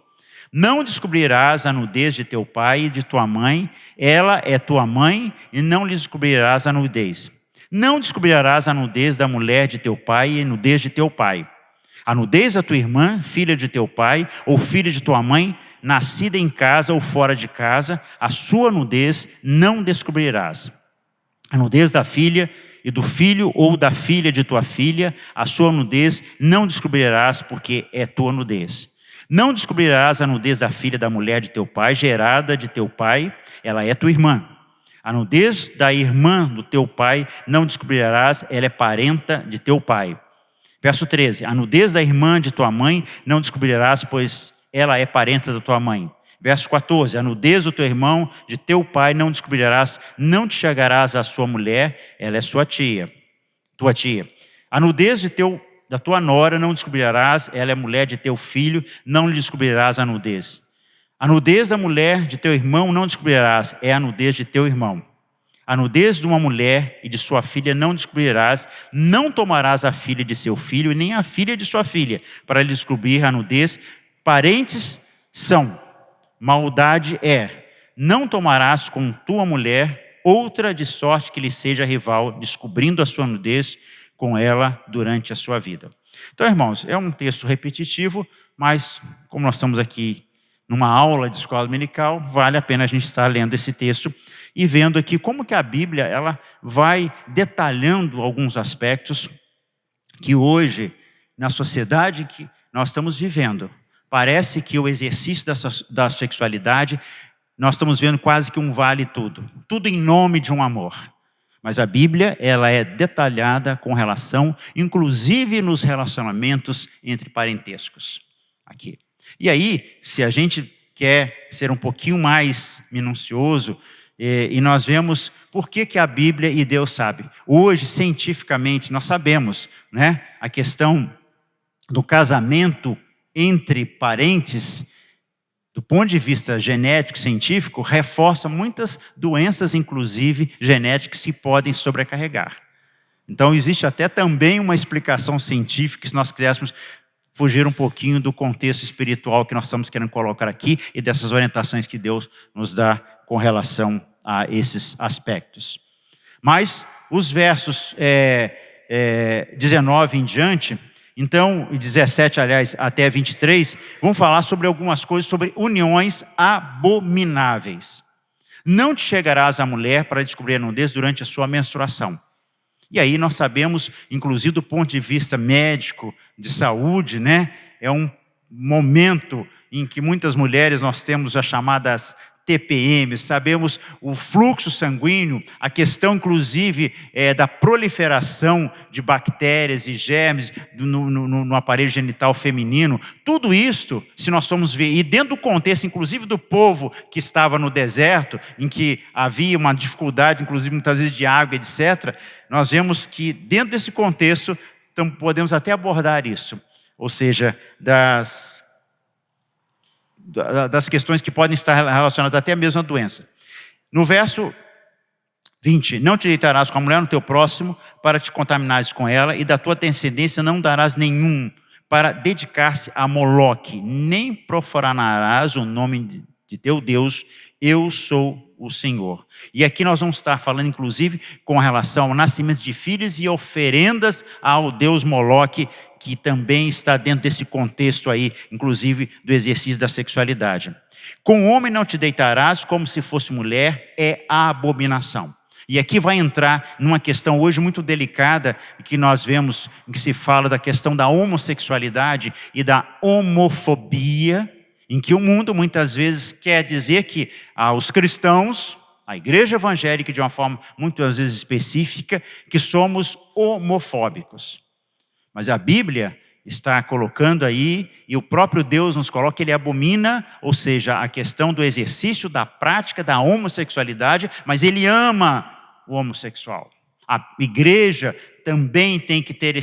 Não descobrirás a nudez de teu pai e de tua mãe, ela é tua mãe, e não lhe descobrirás a nudez. Não descobrirás a nudez da mulher de teu pai e a nudez de teu pai. A nudez da tua irmã, filha de teu pai, ou filha de tua mãe, nascida em casa ou fora de casa, a sua nudez não descobrirás. A nudez da filha e do filho ou da filha de tua filha, a sua nudez não descobrirás, porque é tua nudez. Não descobrirás a nudez da filha da mulher de teu pai, gerada de teu pai, ela é tua irmã. A nudez da irmã do teu pai não descobrirás, ela é parenta de teu pai. Verso 13, a nudez da irmã de tua mãe não descobrirás, pois ela é parenta da tua mãe. Verso 14, a nudez do teu irmão, de teu pai não descobrirás, não te chegarás à sua mulher, ela é tua tia. A nudez da tua nora não descobrirás, ela é mulher de teu filho, não lhe descobrirás a nudez. A nudez da mulher de teu irmão não descobrirás, é a nudez de teu irmão. A nudez de uma mulher e de sua filha não descobrirás, não tomarás a filha de seu filho e nem a filha de sua filha, para lhe descobrir a nudez. Parentes são, maldade é, não tomarás com tua mulher outra de sorte que lhe seja rival, descobrindo a sua nudez com ela durante a sua vida. Então, irmãos, é um texto repetitivo, mas como nós estamos aqui numa aula de escola dominical, vale a pena a gente estar lendo esse texto e vendo aqui como que a Bíblia ela vai detalhando alguns aspectos que hoje, na sociedade que nós estamos vivendo, parece que o exercício da sexualidade, nós estamos vendo quase que um vale tudo. Tudo em nome de um amor. Mas a Bíblia, ela é detalhada com relação, inclusive nos relacionamentos entre parentescos. Aqui. E aí, se a gente quer ser um pouquinho mais minucioso, e nós vemos por que a Bíblia e Deus sabe. Hoje, cientificamente, nós sabemos, né, a questão do casamento entre parentes, do ponto de vista genético, científico, reforça muitas doenças, inclusive genéticas, que podem sobrecarregar. Então, existe até também uma explicação científica, se nós quiséssemos fugir um pouquinho do contexto espiritual que nós estamos querendo colocar aqui e dessas orientações que Deus nos dá com relação a esses aspectos. Mas os versos 19 em diante, então, 17, aliás, até 23, vão falar sobre algumas coisas, sobre uniões abomináveis. Não te chegarás à mulher para descobrir a nudez durante a sua menstruação. E aí nós sabemos, inclusive do ponto de vista médico, de saúde, né? É um momento em que muitas mulheres, nós temos as chamadas TPM, sabemos o fluxo sanguíneo, a questão inclusive da proliferação de bactérias e germes no aparelho genital feminino. Tudo isso, se nós formos ver, e dentro do contexto inclusive do povo que estava no deserto, em que havia uma dificuldade inclusive muitas vezes de água, etc., nós vemos que dentro desse contexto podemos até abordar isso, ou seja, das questões que podem estar relacionadas até mesmo à doença. No verso 20, não te deitarás com a mulher no teu próximo para te contaminares com ela, e da tua descendência não darás nenhum para dedicar-se a Moloque, nem profanarás o nome de teu Deus, eu sou o Senhor. E aqui nós vamos estar falando inclusive com relação ao nascimento de filhos e oferendas ao Deus Moloque, que também está dentro desse contexto aí, inclusive do exercício da sexualidade. Com homem não te deitarás, como se fosse mulher, é a abominação. E aqui vai entrar numa questão hoje muito delicada, que nós vemos, em que se fala da questão da homossexualidade e da homofobia, em que o mundo muitas vezes quer dizer que os cristãos, a igreja evangélica de uma forma muitas vezes específica, que somos homofóbicos. Mas a Bíblia está colocando aí, e o próprio Deus nos coloca, ele abomina, ou seja, a questão do exercício, da prática da homossexualidade, mas ele ama o homossexual. A igreja também tem que ter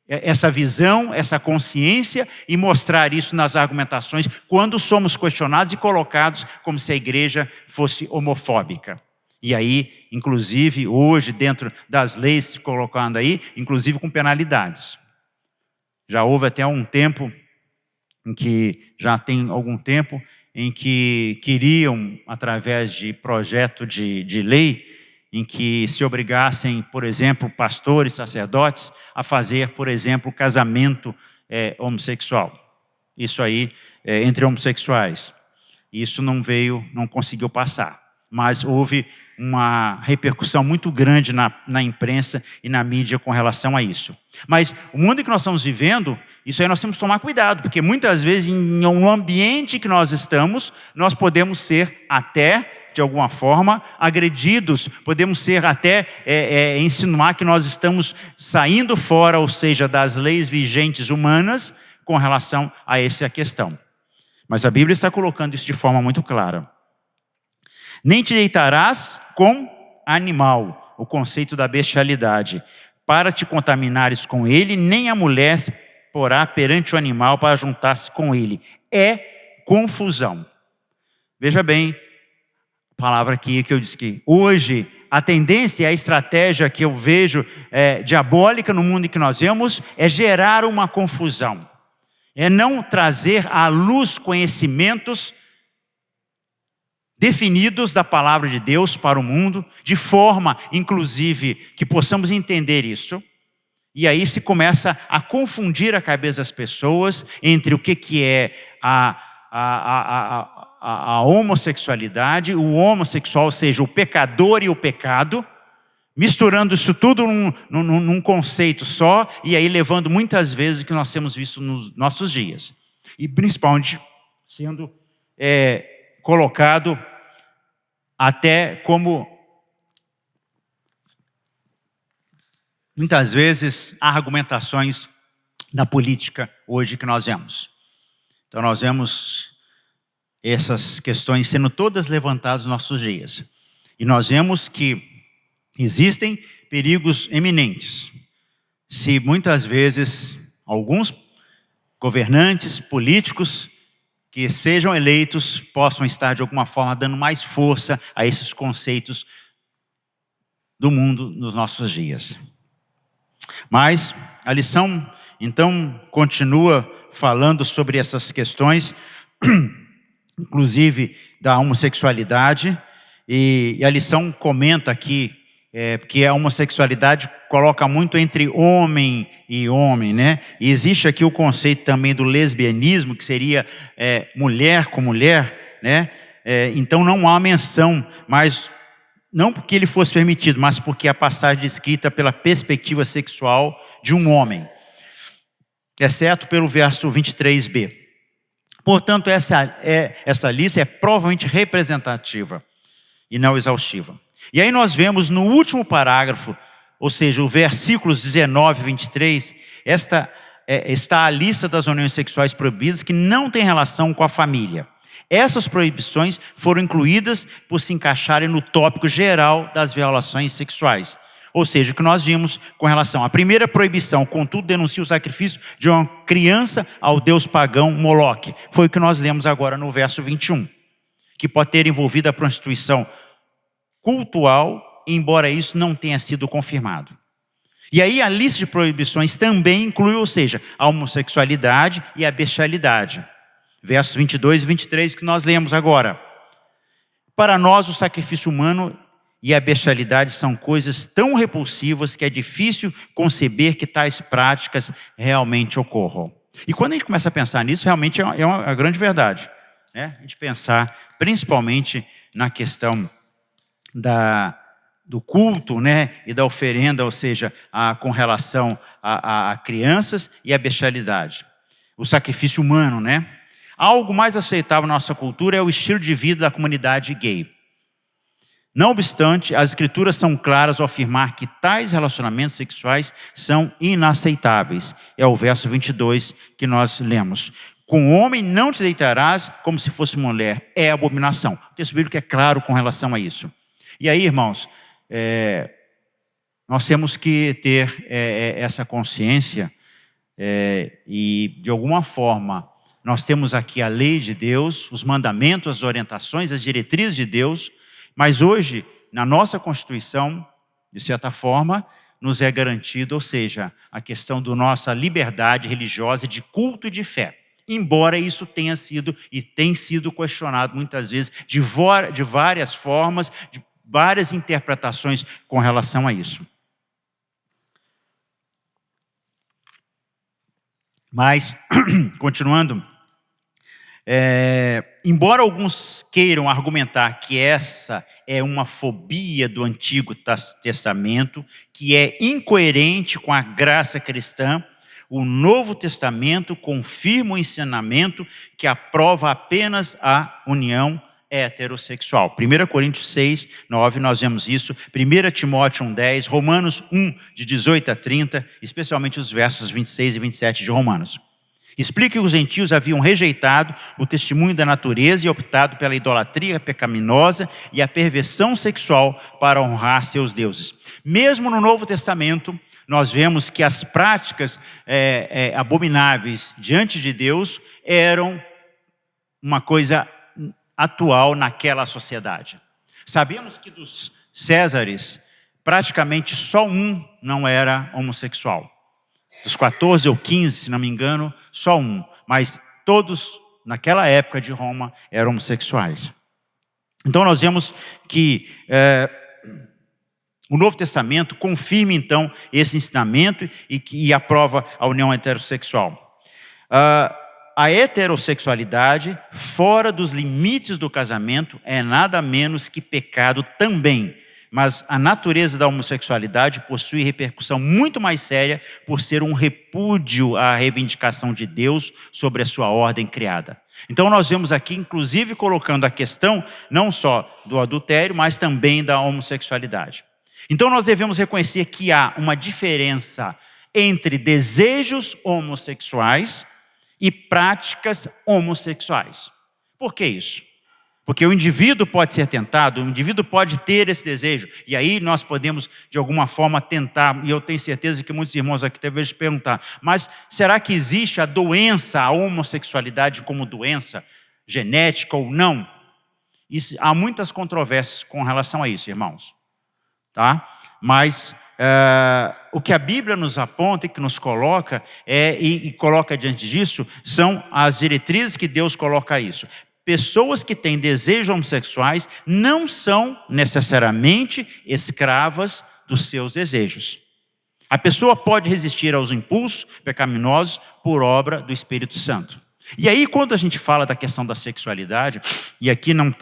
essa visão, essa consciência e mostrar isso nas argumentações quando somos questionados e colocados como se a igreja fosse homofóbica. E aí, inclusive, hoje, dentro das leis se colocando aí, inclusive com penalidades. Já houve até um tempo, já tem algum tempo, em que queriam, através de projeto de lei, em que se obrigassem, por exemplo, pastores, sacerdotes, a fazer, por exemplo, casamento homossexual. Isso aí, entre homossexuais. Isso não conseguiu passar. Mas houve uma repercussão muito grande na imprensa e na mídia com relação a isso. Mas o mundo em que nós estamos vivendo, isso aí nós temos que tomar cuidado, porque muitas vezes em um ambiente que nós estamos, nós podemos ser até, de alguma forma, agredidos, podemos ser até insinuar que nós estamos saindo fora, ou seja, das leis vigentes humanas com relação a essa questão. Mas a Bíblia está colocando isso de forma muito clara. Nem te deitarás com animal, o conceito da bestialidade, para te contaminares com ele, nem a mulher se porá perante o animal para juntar-se com ele. É confusão. Veja bem, a palavra aqui que eu disse que hoje a tendência, a estratégia que eu vejo diabólica no mundo em que nós vemos é gerar uma confusão. É não trazer à luz conhecimentos definidos da palavra de Deus para o mundo, de forma, inclusive, que possamos entender isso. E aí se começa a confundir a cabeça das pessoas entre o que é a homossexualidade, o homossexual, ou seja, o pecador e o pecado, misturando isso tudo num conceito só, e aí levando muitas vezes o que nós temos visto nos nossos dias. E principalmente sendo colocado até como, muitas vezes, argumentações da política hoje que nós vemos. Então nós vemos essas questões sendo todas levantadas nos nossos dias. E nós vemos que existem perigos eminentes. Se muitas vezes alguns governantes políticos que sejam eleitos possam estar de alguma forma dando mais força a esses conceitos do mundo nos nossos dias. Mas a lição então continua falando sobre essas questões, inclusive da homossexualidade, e a lição comenta aqui que a homossexualidade coloca muito entre homem e homem, né? E existe aqui o conceito também do lesbianismo, que seria mulher com mulher, né? Então não há menção, mas não porque ele fosse permitido, mas porque a passagem descrita pela perspectiva sexual de um homem, exceto pelo verso 23b. Portanto, essa lista é provavelmente representativa e não exaustiva. E aí nós vemos no último parágrafo, ou seja, o versículos 19 e 23, está a lista das uniões sexuais proibidas que não tem relação com a família. Essas proibições foram incluídas por se encaixarem no tópico geral das violações sexuais. Ou seja, o que nós vimos com relação à primeira proibição, contudo denuncia o sacrifício de uma criança ao deus pagão Moloque. Foi o que nós lemos agora no verso 21, que pode ter envolvido a prostituição cultual, embora isso não tenha sido confirmado. E aí a lista de proibições também inclui, ou seja, a homossexualidade e a bestialidade. Versos 22 e 23 que nós lemos agora. Para nós o sacrifício humano e a bestialidade são coisas tão repulsivas que é difícil conceber que tais práticas realmente ocorram. E quando a gente começa a pensar nisso, realmente é uma grande verdade, né? A gente pensar principalmente na questão do culto, né? E da oferenda, ou seja, com relação a crianças e a bestialidade. O sacrifício humano, né? Algo mais aceitável na nossa cultura é o estilo de vida da comunidade gay. Não obstante, as escrituras são claras ao afirmar que tais relacionamentos sexuais são inaceitáveis. É o verso 22 que nós lemos. Com o homem não te deitarás como se fosse mulher. É abominação. O texto bíblico é claro com relação a isso. E aí, irmãos, nós temos que ter essa consciência e, de alguma forma, nós temos aqui a lei de Deus, os mandamentos, as orientações, as diretrizes de Deus, mas hoje, na nossa Constituição, de certa forma, nos é garantido, ou seja, a questão da nossa liberdade religiosa de culto e de fé. Embora isso tenha sido e tem sido questionado muitas vezes de várias formas, de várias interpretações com relação a isso. Mas, continuando, embora alguns queiram argumentar que essa é uma fobia do Antigo Testamento, que é incoerente com a graça cristã, o Novo Testamento confirma o ensinamento que aprova apenas a união heterossexual. 1 Coríntios 6, 9, nós vemos isso. 1 Timóteo 1, 10, Romanos 1, de 18 a 30, especialmente os versos 26 e 27 de Romanos. Explica que os gentios haviam rejeitado o testemunho da natureza e optado pela idolatria pecaminosa e a perversão sexual para honrar seus deuses. Mesmo no Novo Testamento, nós vemos que as práticas abomináveis diante de Deus eram uma coisa atual naquela sociedade. Sabemos que dos Césares, praticamente só um não era homossexual. Dos 14 ou 15, se não me engano, só um. Mas todos, naquela época de Roma, eram homossexuais. Então nós vemos que o Novo Testamento confirma então esse ensinamento e aprova a união heterossexual. A heterossexualidade, fora dos limites do casamento, é nada menos que pecado também. Mas a natureza da homossexualidade possui repercussão muito mais séria por ser um repúdio à reivindicação de Deus sobre a sua ordem criada. Então nós vemos aqui, inclusive, colocando a questão não só do adultério, mas também da homossexualidade. Então nós devemos reconhecer que há uma diferença entre desejos homossexuais e práticas homossexuais. Por que isso? Porque o indivíduo pode ser tentado, o indivíduo pode ter esse desejo, e aí nós podemos, de alguma forma, tentar, e eu tenho certeza que muitos irmãos aqui talvez se perguntar, mas será que existe a doença, a homossexualidade como doença genética ou não? Há muitas controvérsias com relação a isso, irmãos. Tá? Mas o que a Bíblia nos aponta e que nos coloca, e coloca diante disso, são as diretrizes que Deus coloca a isso. Pessoas que têm desejos homossexuais não são necessariamente escravas dos seus desejos. A pessoa pode resistir aos impulsos pecaminosos por obra do Espírito Santo. E aí, quando a gente fala da questão da sexualidade, e aqui não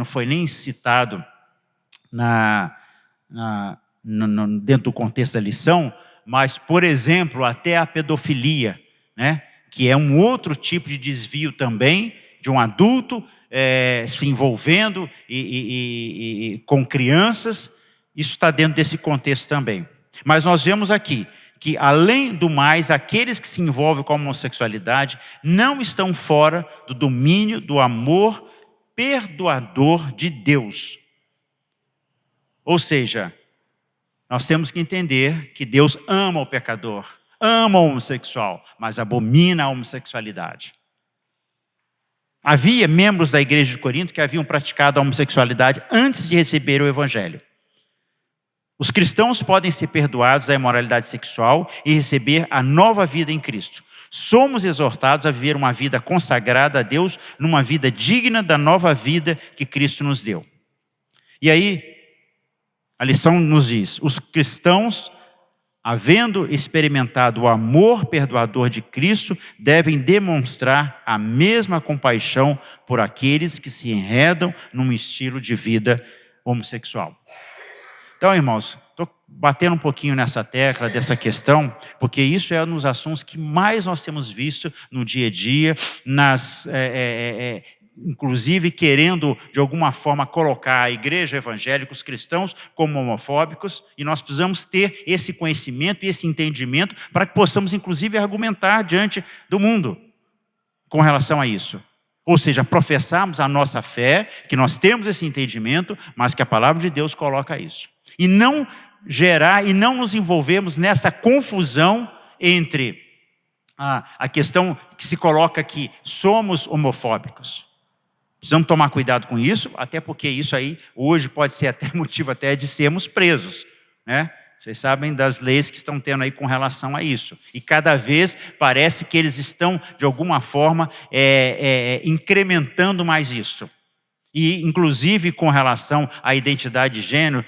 foi nem citado dentro do contexto da lição, mas, por exemplo, até a pedofilia, né? que é um outro tipo de desvio também, de um adulto se envolvendo com crianças. Isso está dentro desse contexto também. Mas nós vemos aqui que, além do mais, aqueles que se envolvem com a homossexualidade não estão fora do domínio do amor perdoador de Deus. Ou seja, nós temos que entender que Deus ama o pecador, ama o homossexual, mas abomina a homossexualidade. Havia membros da igreja de Corinto que haviam praticado a homossexualidade antes de receber o evangelho. Os cristãos podem ser perdoados da imoralidade sexual e receber a nova vida em Cristo. Somos exortados a viver uma vida consagrada a Deus, numa vida digna da nova vida que Cristo nos deu. E aí, a lição nos diz: os cristãos, havendo experimentado o amor perdoador de Cristo, devem demonstrar a mesma compaixão por aqueles que se enredam num estilo de vida homossexual. Então, irmãos, estou batendo um pouquinho nessa tecla dessa questão, porque isso é um dos assuntos que mais nós temos visto no dia a dia, inclusive querendo, de alguma forma, colocar a igreja evangélica, os cristãos, como homofóbicos, e nós precisamos ter esse conhecimento e esse entendimento para que possamos, inclusive, argumentar diante do mundo com relação a isso. Ou seja, professarmos a nossa fé, que nós temos esse entendimento, mas que a palavra de Deus coloca isso. E não gerar e não nos envolvermos nessa confusão entre a questão que se coloca aqui, somos homofóbicos. Precisamos tomar cuidado com isso, até porque isso aí hoje pode ser até motivo até de sermos presos, né? Vocês sabem das leis que estão tendo aí com relação a isso. E cada vez parece que eles estão, de alguma forma, incrementando mais isso. E, inclusive, com relação à identidade de gênero,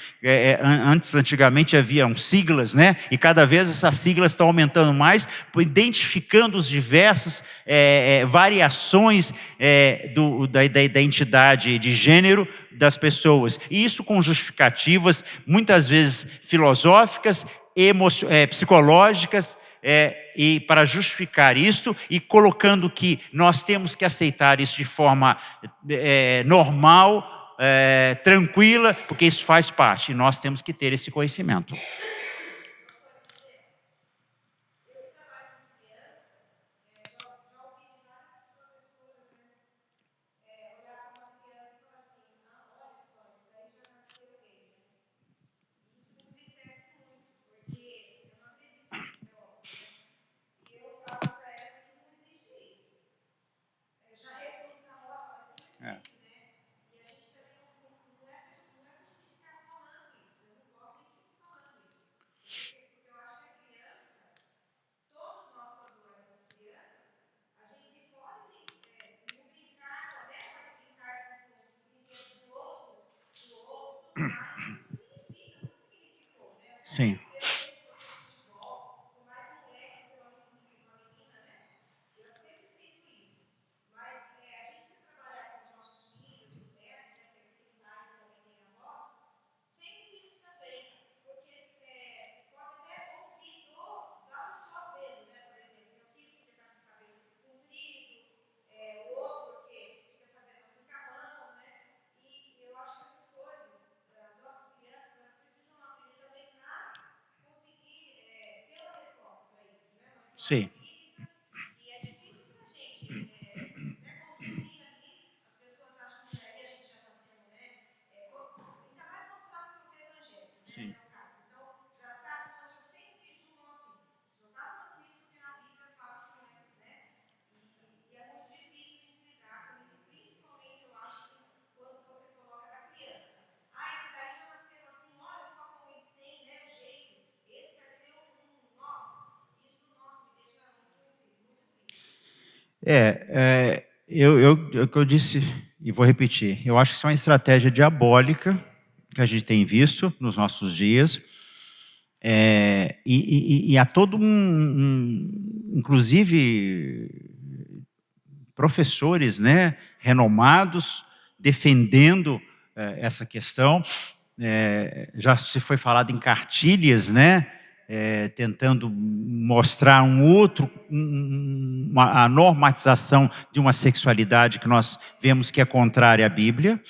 antigamente haviam siglas, né? E cada vez essas siglas estão aumentando mais, identificando os diversos variações da identidade de gênero das pessoas. E isso com justificativas, muitas vezes filosóficas, psicológicas, e para justificar isto e colocando que nós temos que aceitar isso de forma normal, tranquila, porque isso faz parte e nós temos que ter esse conhecimento. Sim. Sim. O que eu disse, e vou repetir, eu acho que isso é uma estratégia diabólica que a gente tem visto nos nossos dias, e há todo inclusive professores, né, renomados, defendendo essa questão. Já se foi falado em cartilhas, né, tentando mostrar a normatização de uma sexualidade que nós vemos que é contrária à Bíblia.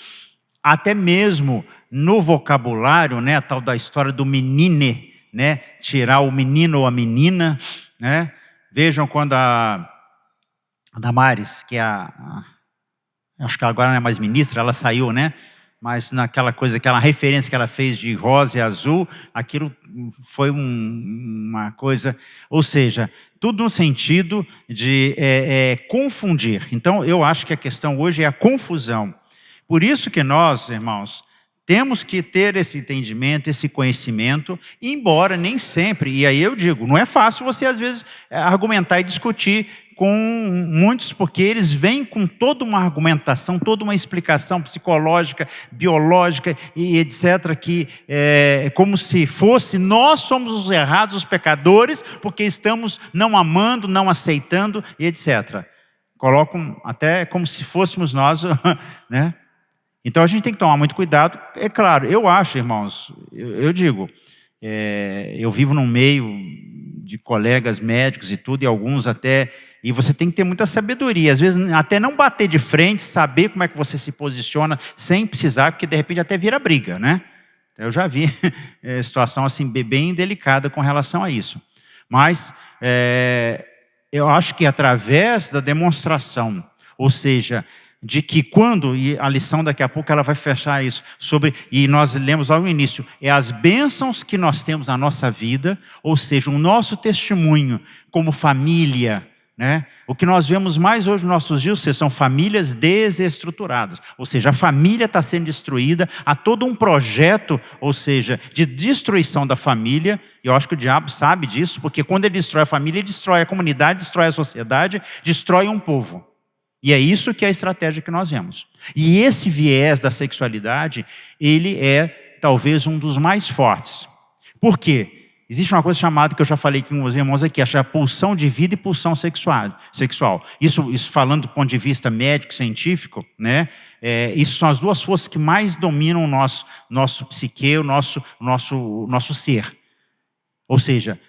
Até mesmo no vocabulário, né, a tal da história do menine, né, tirar o menino ou a menina, né? Vejam quando a Damares, que é acho que agora não é mais ministra, ela saiu, né? Mas naquela coisa, aquela referência que ela fez de rosa e azul, aquilo foi uma coisa, ou seja, tudo no sentido de confundir. Então, eu acho que a questão hoje é a confusão. Por isso que nós, irmãos, temos que ter esse entendimento, esse conhecimento, embora nem sempre, e aí eu digo, não é fácil você às vezes argumentar e discutir com muitos, porque eles vêm com toda uma argumentação, toda uma explicação psicológica, biológica e etc., que é como se fosse nós somos os errados, os pecadores, porque estamos não amando, não aceitando e etc. Colocam até como se fôssemos nós, né? Então a gente tem que tomar muito cuidado. É claro, eu acho, irmãos, eu digo, eu vivo num meio de colegas médicos e tudo, e alguns até, e você tem que ter muita sabedoria, às vezes até não bater de frente, saber como é que você se posiciona, sem precisar, porque de repente até vira briga, né? Eu já vi situação assim bem delicada com relação a isso. Mas eu acho que através da demonstração, ou seja, de que quando, e a lição daqui a pouco ela vai fechar isso, e nós lemos lá no início, é as bênçãos que nós temos na nossa vida, ou seja, o nosso testemunho como família, né? O que nós vemos mais hoje nos nossos dias são famílias desestruturadas, ou seja, a família está sendo destruída, há todo um projeto, ou seja, de destruição da família, e eu acho que o diabo sabe disso, porque quando ele destrói a família, ele destrói a comunidade, destrói a sociedade, destrói um povo. E é isso que é a estratégia que nós vemos. E esse viés da sexualidade, ele é talvez um dos mais fortes. Por quê? Existe uma coisa chamada, que eu já falei com os irmãos aqui, a pulsão de vida e pulsão sexual. Isso falando do ponto de vista médico, científico, né? Isso são as duas forças que mais dominam o nosso psique, o nosso ser. Ou seja,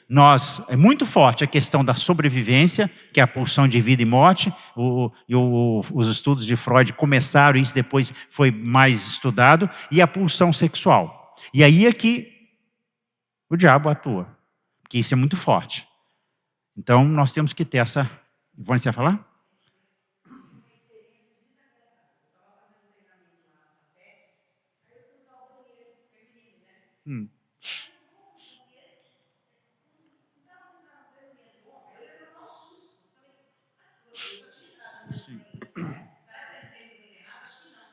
é muito forte a questão da sobrevivência, que é a pulsão de vida e morte. Os estudos de Freud começaram, isso depois foi mais estudado, e a pulsão sexual. E aí é que o diabo atua, porque isso é muito forte. Então, nós temos que ter essa... Ivone, você ia falar? Sim.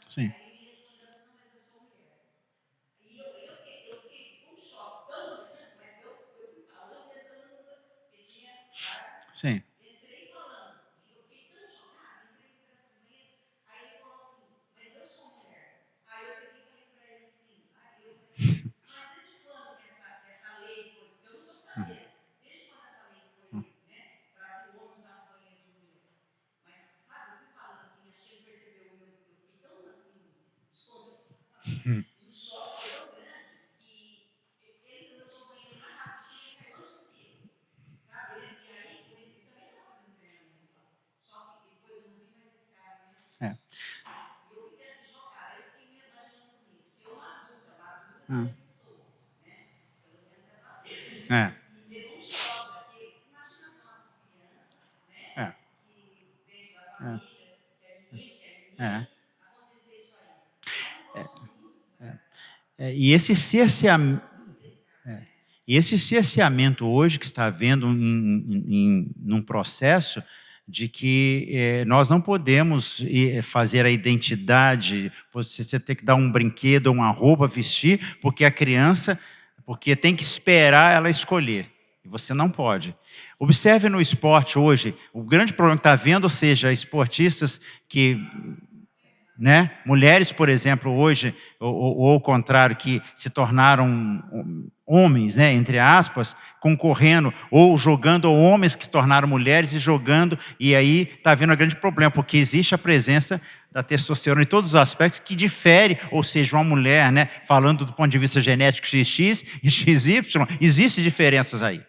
Sim. Sim. E esse cerceamento hoje que está havendo num processo de que nós não podemos fazer a identidade, você tem que dar um brinquedo, uma roupa, vestir, porque a criança, porque tem que esperar ela escolher, e você não pode. Observe no esporte hoje, o grande problema que está havendo, ou seja, esportistas que... né? Mulheres, por exemplo, hoje, ou ao contrário, que se tornaram homens, né, entre aspas, concorrendo, ou jogando, ou homens que se tornaram mulheres e jogando, e aí está havendo um grande problema, porque existe a presença da testosterona em todos os aspectos que difere, ou seja, uma mulher, né, falando do ponto de vista genético XX e XY, existem diferenças aí.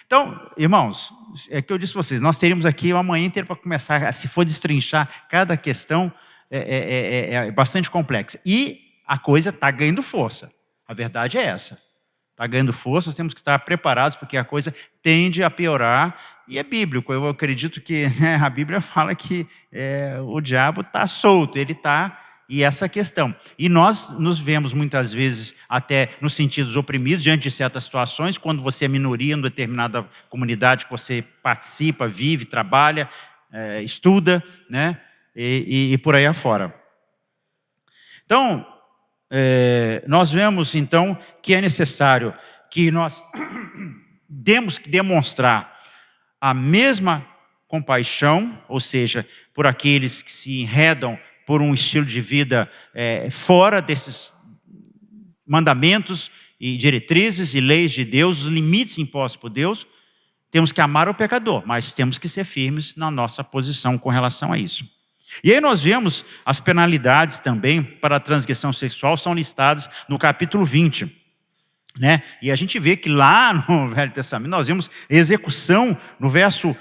Então, irmãos, é que eu disse para vocês, nós teríamos aqui uma manhã inteira para começar, se for destrinchar cada questão, é bastante complexa. E a coisa está ganhando força. A verdade é essa. Está ganhando força, nós temos que estar preparados, porque a coisa tende a piorar, e é bíblico. Eu acredito que, né, a Bíblia fala que o diabo está solto, ele está... E essa questão. E nós nos vemos muitas vezes até nos sentidos oprimidos diante de certas situações, quando você é minoria em determinada comunidade que você participa, vive, trabalha, estuda, né? E por aí afora. Então, nós vemos então que é necessário que nós temos que demonstrar a mesma compaixão, ou seja, por aqueles que se enredam por um estilo de vida fora desses mandamentos e diretrizes e leis de Deus, os limites impostos por Deus. Temos que amar o pecador, mas temos que ser firmes na nossa posição com relação a isso. E aí nós vemos as penalidades também para a transgressão sexual, são listadas no capítulo 20. Né? E a gente vê que lá no Velho Testamento nós vemos execução no verso,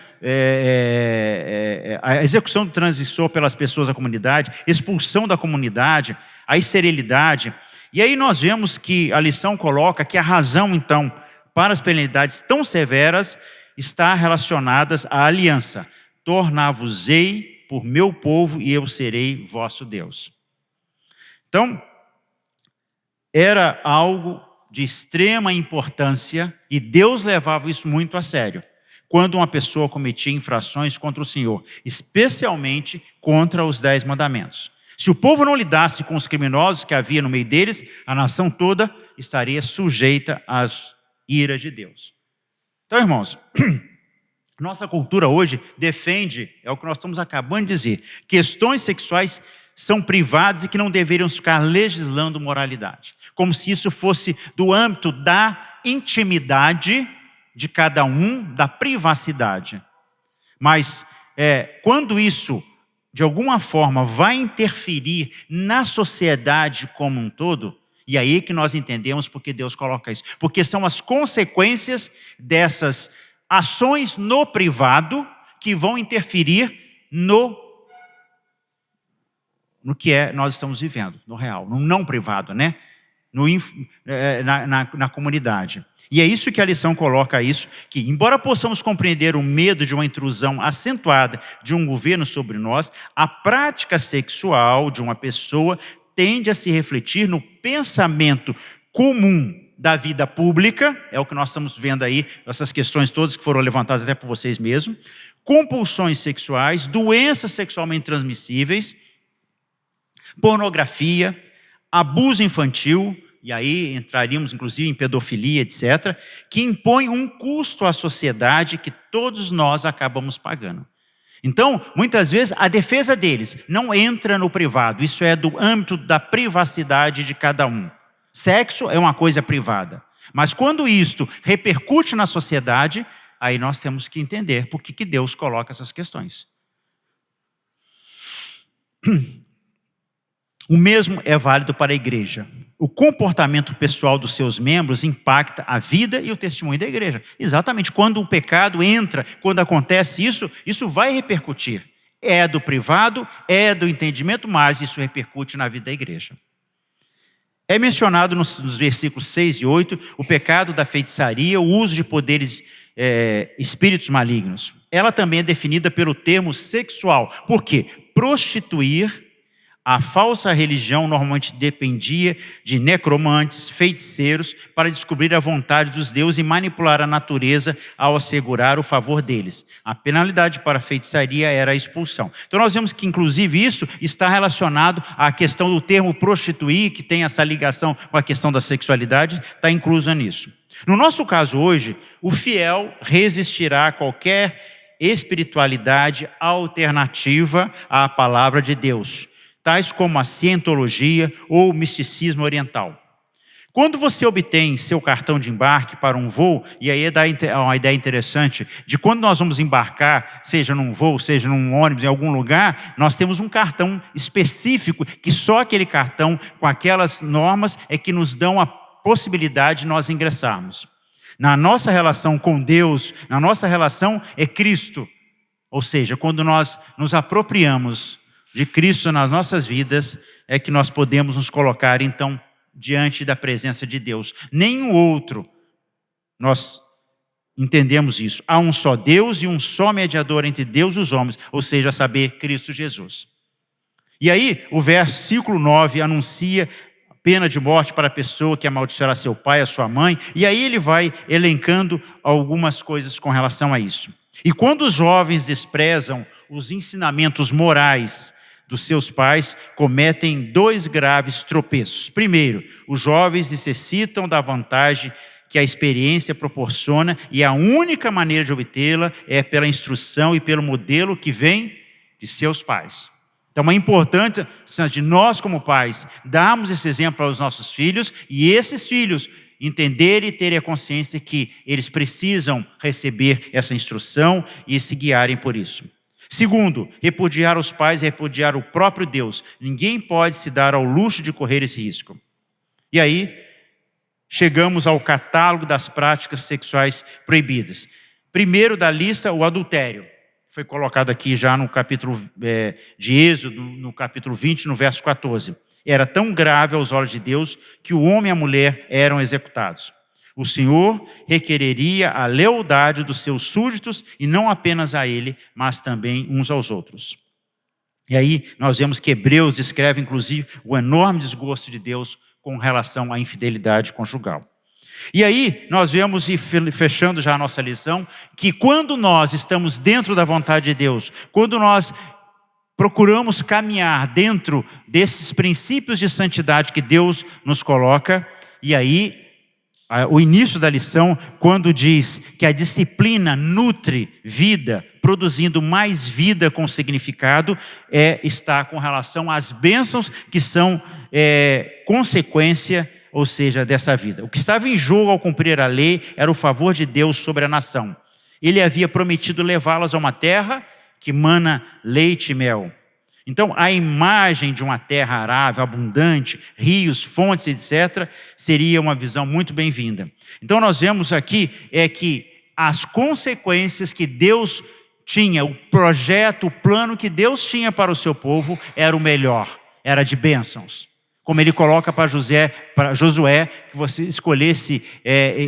a execução do transgressor pelas pessoas da comunidade, expulsão da comunidade, a esterilidade. E aí nós vemos que a lição coloca que a razão então para as penalidades tão severas está relacionadas à aliança. Tornar-vos-ei por meu povo e eu serei vosso Deus. Então, era algo de extrema importância, e Deus levava isso muito a sério, quando uma pessoa cometia infrações contra o Senhor, especialmente contra os 10 mandamentos. Se o povo não lidasse com os criminosos que havia no meio deles, a nação toda estaria sujeita às iras de Deus. Então, irmãos, nossa cultura hoje defende, é o que nós estamos acabando de dizer, questões sexuais são privadas e que não deveriam ficar legislando moralidade. Como se isso fosse do âmbito da intimidade de cada um, da privacidade. Mas quando isso, de alguma forma, vai interferir na sociedade como um todo, e aí que nós entendemos porque Deus coloca isso. Porque são as consequências dessas ações no privado que vão interferir no que nós estamos vivendo, no real, no não privado, né? Na comunidade. E é isso que a lição coloca isso, que embora possamos compreender o medo de uma intrusão acentuada de um governo sobre nós, a prática sexual de uma pessoa tende a se refletir no pensamento comum da vida pública, é o que nós estamos vendo aí, essas questões todas que foram levantadas até por vocês mesmos, compulsões sexuais, doenças sexualmente transmissíveis, pornografia, abuso infantil, e aí entraríamos inclusive em pedofilia, etc., que impõe um custo à sociedade que todos nós acabamos pagando. Então, muitas vezes, a defesa deles não entra no privado, isso é do âmbito da privacidade de cada um. Sexo é uma coisa privada, mas quando isto repercute na sociedade, aí nós temos que entender por que Deus coloca essas questões. O mesmo é válido para a igreja. O comportamento pessoal dos seus membros impacta a vida e o testemunho da igreja. Exatamente, quando o pecado entra, quando acontece isso, isso vai repercutir. É do privado, é do entendimento, mas isso repercute na vida da igreja. É mencionado nos versículos 6 e 8 o pecado da feitiçaria, o uso de poderes, espíritos malignos. Ela também é definida pelo termo sexual. Por quê? Prostituir. A falsa religião normalmente dependia de necromantes, feiticeiros, para descobrir a vontade dos deuses e manipular a natureza ao assegurar o favor deles. A penalidade para a feitiçaria era a expulsão. Então nós vemos que inclusive isso está relacionado à questão do termo prostituir, que tem essa ligação com a questão da sexualidade, está inclusa nisso. No nosso caso hoje, o fiel resistirá a qualquer espiritualidade alternativa à palavra de Deus. tais como a cientologia ou o misticismo oriental. Quando você obtém seu cartão de embarque para um voo, e aí dá uma ideia interessante, de quando nós vamos embarcar, seja num voo, seja num ônibus, em algum lugar, nós temos um cartão específico, que só aquele cartão, com aquelas normas, é que nos dão a possibilidade de nós ingressarmos. Na nossa relação com Deus, na nossa relação é Cristo. Ou seja, quando nós nos apropriamos de Cristo nas nossas vidas, é que nós podemos nos colocar, então, diante da presença de Deus. Nenhum outro, nós entendemos isso. Há um só Deus e um só mediador entre Deus e os homens, ou seja, a saber, Cristo Jesus. E aí, o versículo 9 anuncia a pena de morte para a pessoa que amaldiçoará seu pai, a sua mãe, e aí ele vai elencando algumas coisas com relação a isso. E quando os jovens desprezam os ensinamentos morais dos seus pais, cometem 2 graves tropeços. Primeiro, os jovens necessitam da vantagem que a experiência proporciona, e a única maneira de obtê-la é pela instrução e pelo modelo que vem de seus pais. Então é importante de nós como pais darmos esse exemplo aos nossos filhos, e esses filhos entenderem e terem a consciência que eles precisam receber essa instrução e se guiarem por isso. Segundo, repudiar os pais é repudiar o próprio Deus. Ninguém pode se dar ao luxo de correr esse risco. E aí, chegamos ao catálogo das práticas sexuais proibidas. Primeiro da lista, o adultério. Foi colocado aqui já no capítulo de Êxodo, no capítulo 20, no verso 14. Era tão grave aos olhos de Deus que o homem e a mulher eram executados. O Senhor requereria a lealdade dos seus súditos, e não apenas a ele, mas também uns aos outros. E aí nós vemos que Hebreus descreve inclusive o enorme desgosto de Deus com relação à infidelidade conjugal. E aí nós vemos, e fechando já a nossa lição, que quando nós estamos dentro da vontade de Deus, quando nós procuramos caminhar dentro desses princípios de santidade que Deus nos coloca, e aí o início da lição, quando diz que a disciplina nutre vida, produzindo mais vida com significado, está com relação às bênçãos que são consequência, ou seja, dessa vida. O que estava em jogo ao cumprir a lei era o favor de Deus sobre a nação. Ele havia prometido levá-las a uma terra que mana leite e mel. Então, a imagem de uma terra arável, abundante, rios, fontes, etc., seria uma visão muito bem-vinda. Então, nós vemos aqui que as consequências que Deus tinha, o projeto, o plano que Deus tinha para o seu povo, era o melhor, era de bênçãos. Como ele coloca para Josué, que você escolhesse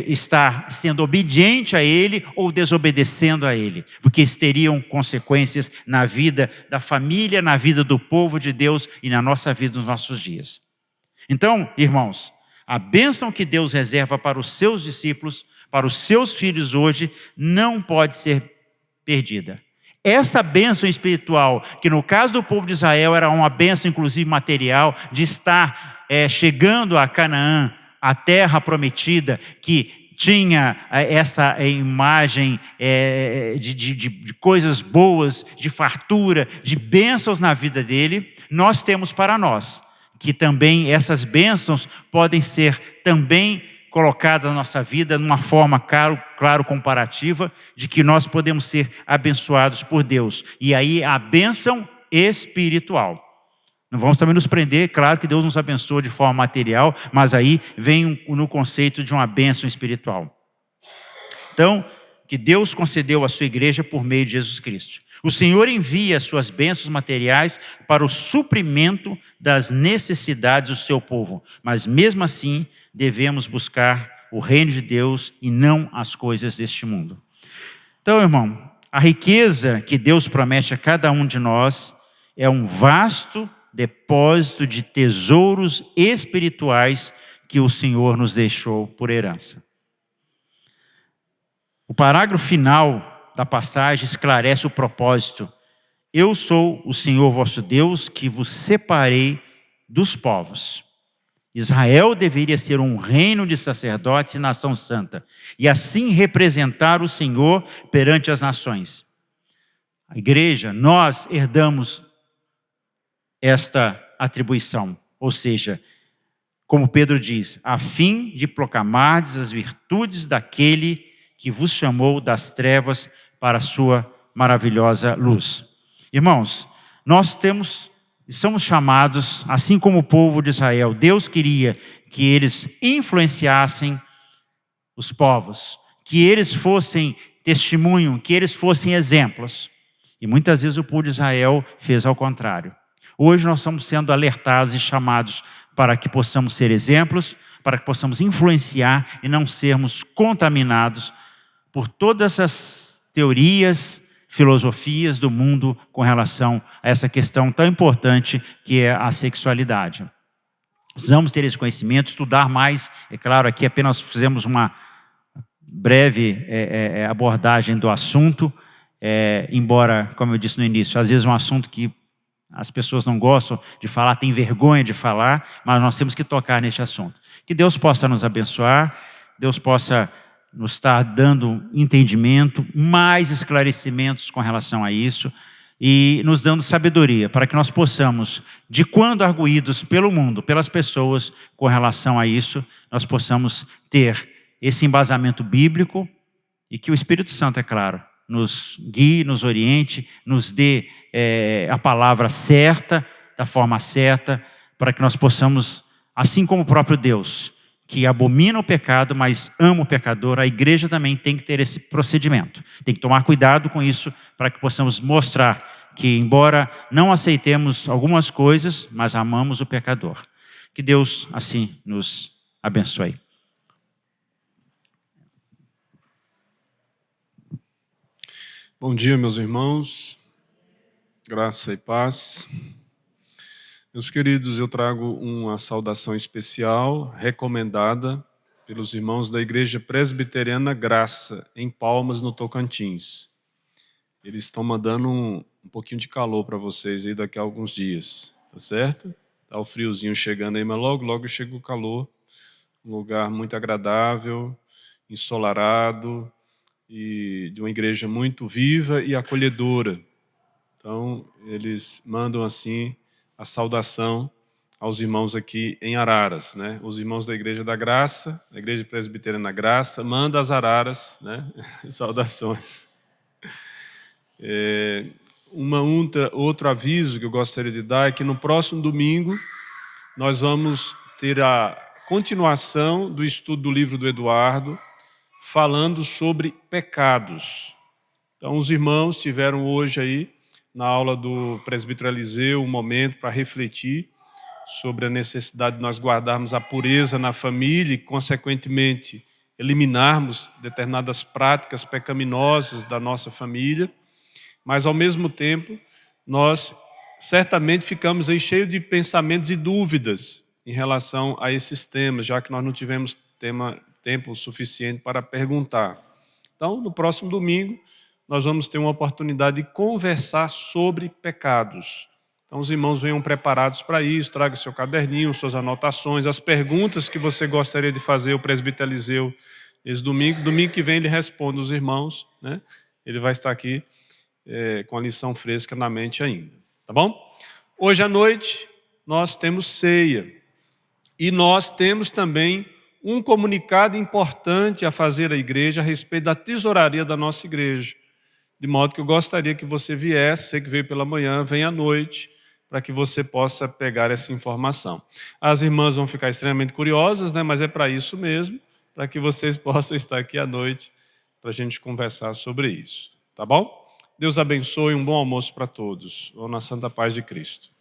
estar sendo obediente a ele ou desobedecendo a ele, porque isso teriam consequências na vida da família, na vida do povo de Deus e na nossa vida nos nossos dias. Então, irmãos, a bênção que Deus reserva para os seus discípulos, para os seus filhos hoje, não pode ser perdida. Essa bênção espiritual, que no caso do povo de Israel era uma bênção inclusive material, de estar chegando a Canaã, a terra prometida, que tinha essa imagem de coisas boas, de fartura, de bênçãos na vida dele, nós temos para nós, que também essas bênçãos podem ser também colocadas na nossa vida numa forma claro comparativa de que nós podemos ser abençoados por Deus. E aí a bênção espiritual. Não vamos também nos prender, claro que Deus nos abençoa de forma material, mas aí vem no conceito de uma bênção espiritual. Então, que Deus concedeu à sua igreja por meio de Jesus Cristo. O Senhor envia as suas bênçãos materiais para o suprimento das necessidades do seu povo, mas mesmo assim devemos buscar o reino de Deus e não as coisas deste mundo. Então, irmão, a riqueza que Deus promete a cada um de nós é um vasto depósito de tesouros espirituais que o Senhor nos deixou por herança. O parágrafo final da passagem esclarece o propósito. Eu sou o Senhor vosso Deus, que vos separei dos povos. Israel deveria ser um reino de sacerdotes e nação santa, e assim representar o Senhor perante as nações. A igreja, nós herdamos esta atribuição. Ou seja, como Pedro diz, a fim de proclamardes as virtudes daquele que vos chamou das trevas para a sua maravilhosa luz. Irmãos, nós somos chamados, assim como o povo de Israel, Deus queria que eles influenciassem os povos, que eles fossem testemunho, que eles fossem exemplos. E muitas vezes o povo de Israel fez ao contrário. Hoje nós estamos sendo alertados e chamados para que possamos ser exemplos, para que possamos influenciar e não sermos contaminados por todas essas teorias, filosofias do mundo com relação a essa questão tão importante que é a sexualidade. Precisamos ter esse conhecimento, estudar mais. É claro, aqui apenas fizemos uma breve abordagem do assunto, embora, como eu disse no início, às vezes é um assunto que as pessoas não gostam de falar, têm vergonha de falar, mas nós temos que tocar neste assunto. Que Deus possa nos abençoar, Deus possa nos estar dando entendimento, mais esclarecimentos com relação a isso, e nos dando sabedoria, para que nós possamos, de quando arguídos pelo mundo, pelas pessoas, com relação a isso, nós possamos ter esse embasamento bíblico, e que o Espírito Santo, é claro, nos guie, nos oriente, nos dê a palavra certa, da forma certa, para que nós possamos, assim como o próprio Deus, que abomina o pecado, mas ama o pecador, a igreja também tem que ter esse procedimento. Tem que tomar cuidado com isso, para que possamos mostrar que, embora não aceitemos algumas coisas, mas amamos o pecador. Que Deus, assim, nos abençoe. Bom dia, meus irmãos, graça e paz. Meus queridos, eu trago uma saudação especial, recomendada pelos irmãos da Igreja Presbiteriana Graça, em Palmas, no Tocantins. Eles estão mandando um pouquinho de calor para vocês aí daqui a alguns dias, tá certo? Tá o friozinho chegando aí, mas logo chega o calor. Um lugar muito agradável, ensolarado, e de uma igreja muito viva e acolhedora. Então, eles mandam assim a saudação aos irmãos aqui em Araras, né? Os irmãos da Igreja da Graça, da Igreja Presbiteriana Graça, manda as Araras, né? Saudações. Outro aviso que eu gostaria de dar é que no próximo domingo nós vamos ter a continuação do estudo do livro do Eduardo, falando sobre pecados. Então, os irmãos tiveram hoje aí, na aula do presbítero Eliseu, um momento para refletir sobre a necessidade de nós guardarmos a pureza na família e, consequentemente, eliminarmos determinadas práticas pecaminosas da nossa família. Mas, ao mesmo tempo, nós certamente ficamos aí cheios de pensamentos e dúvidas em relação a esses temas, já que nós não tivemos tempo suficiente para perguntar. Então, no próximo domingo, nós vamos ter uma oportunidade de conversar sobre pecados. Então, os irmãos venham preparados para isso, traga seu caderninho, suas anotações, as perguntas que você gostaria de fazer ao presbítero Eliseu esse domingo. Domingo que vem ele responde aos irmãos, né? Ele vai estar aqui com a lição fresca na mente ainda. Tá bom? Hoje à noite, nós temos ceia. E nós temos também um comunicado importante a fazer à igreja a respeito da tesouraria da nossa igreja. De modo que eu gostaria que você viesse, você que veio pela manhã, venha à noite, para que você possa pegar essa informação. As irmãs vão ficar extremamente curiosas, né? Mas é para isso mesmo, para que vocês possam estar aqui à noite, para a gente conversar sobre isso. Tá bom? Deus abençoe, um bom almoço para todos. Vão na santa paz de Cristo.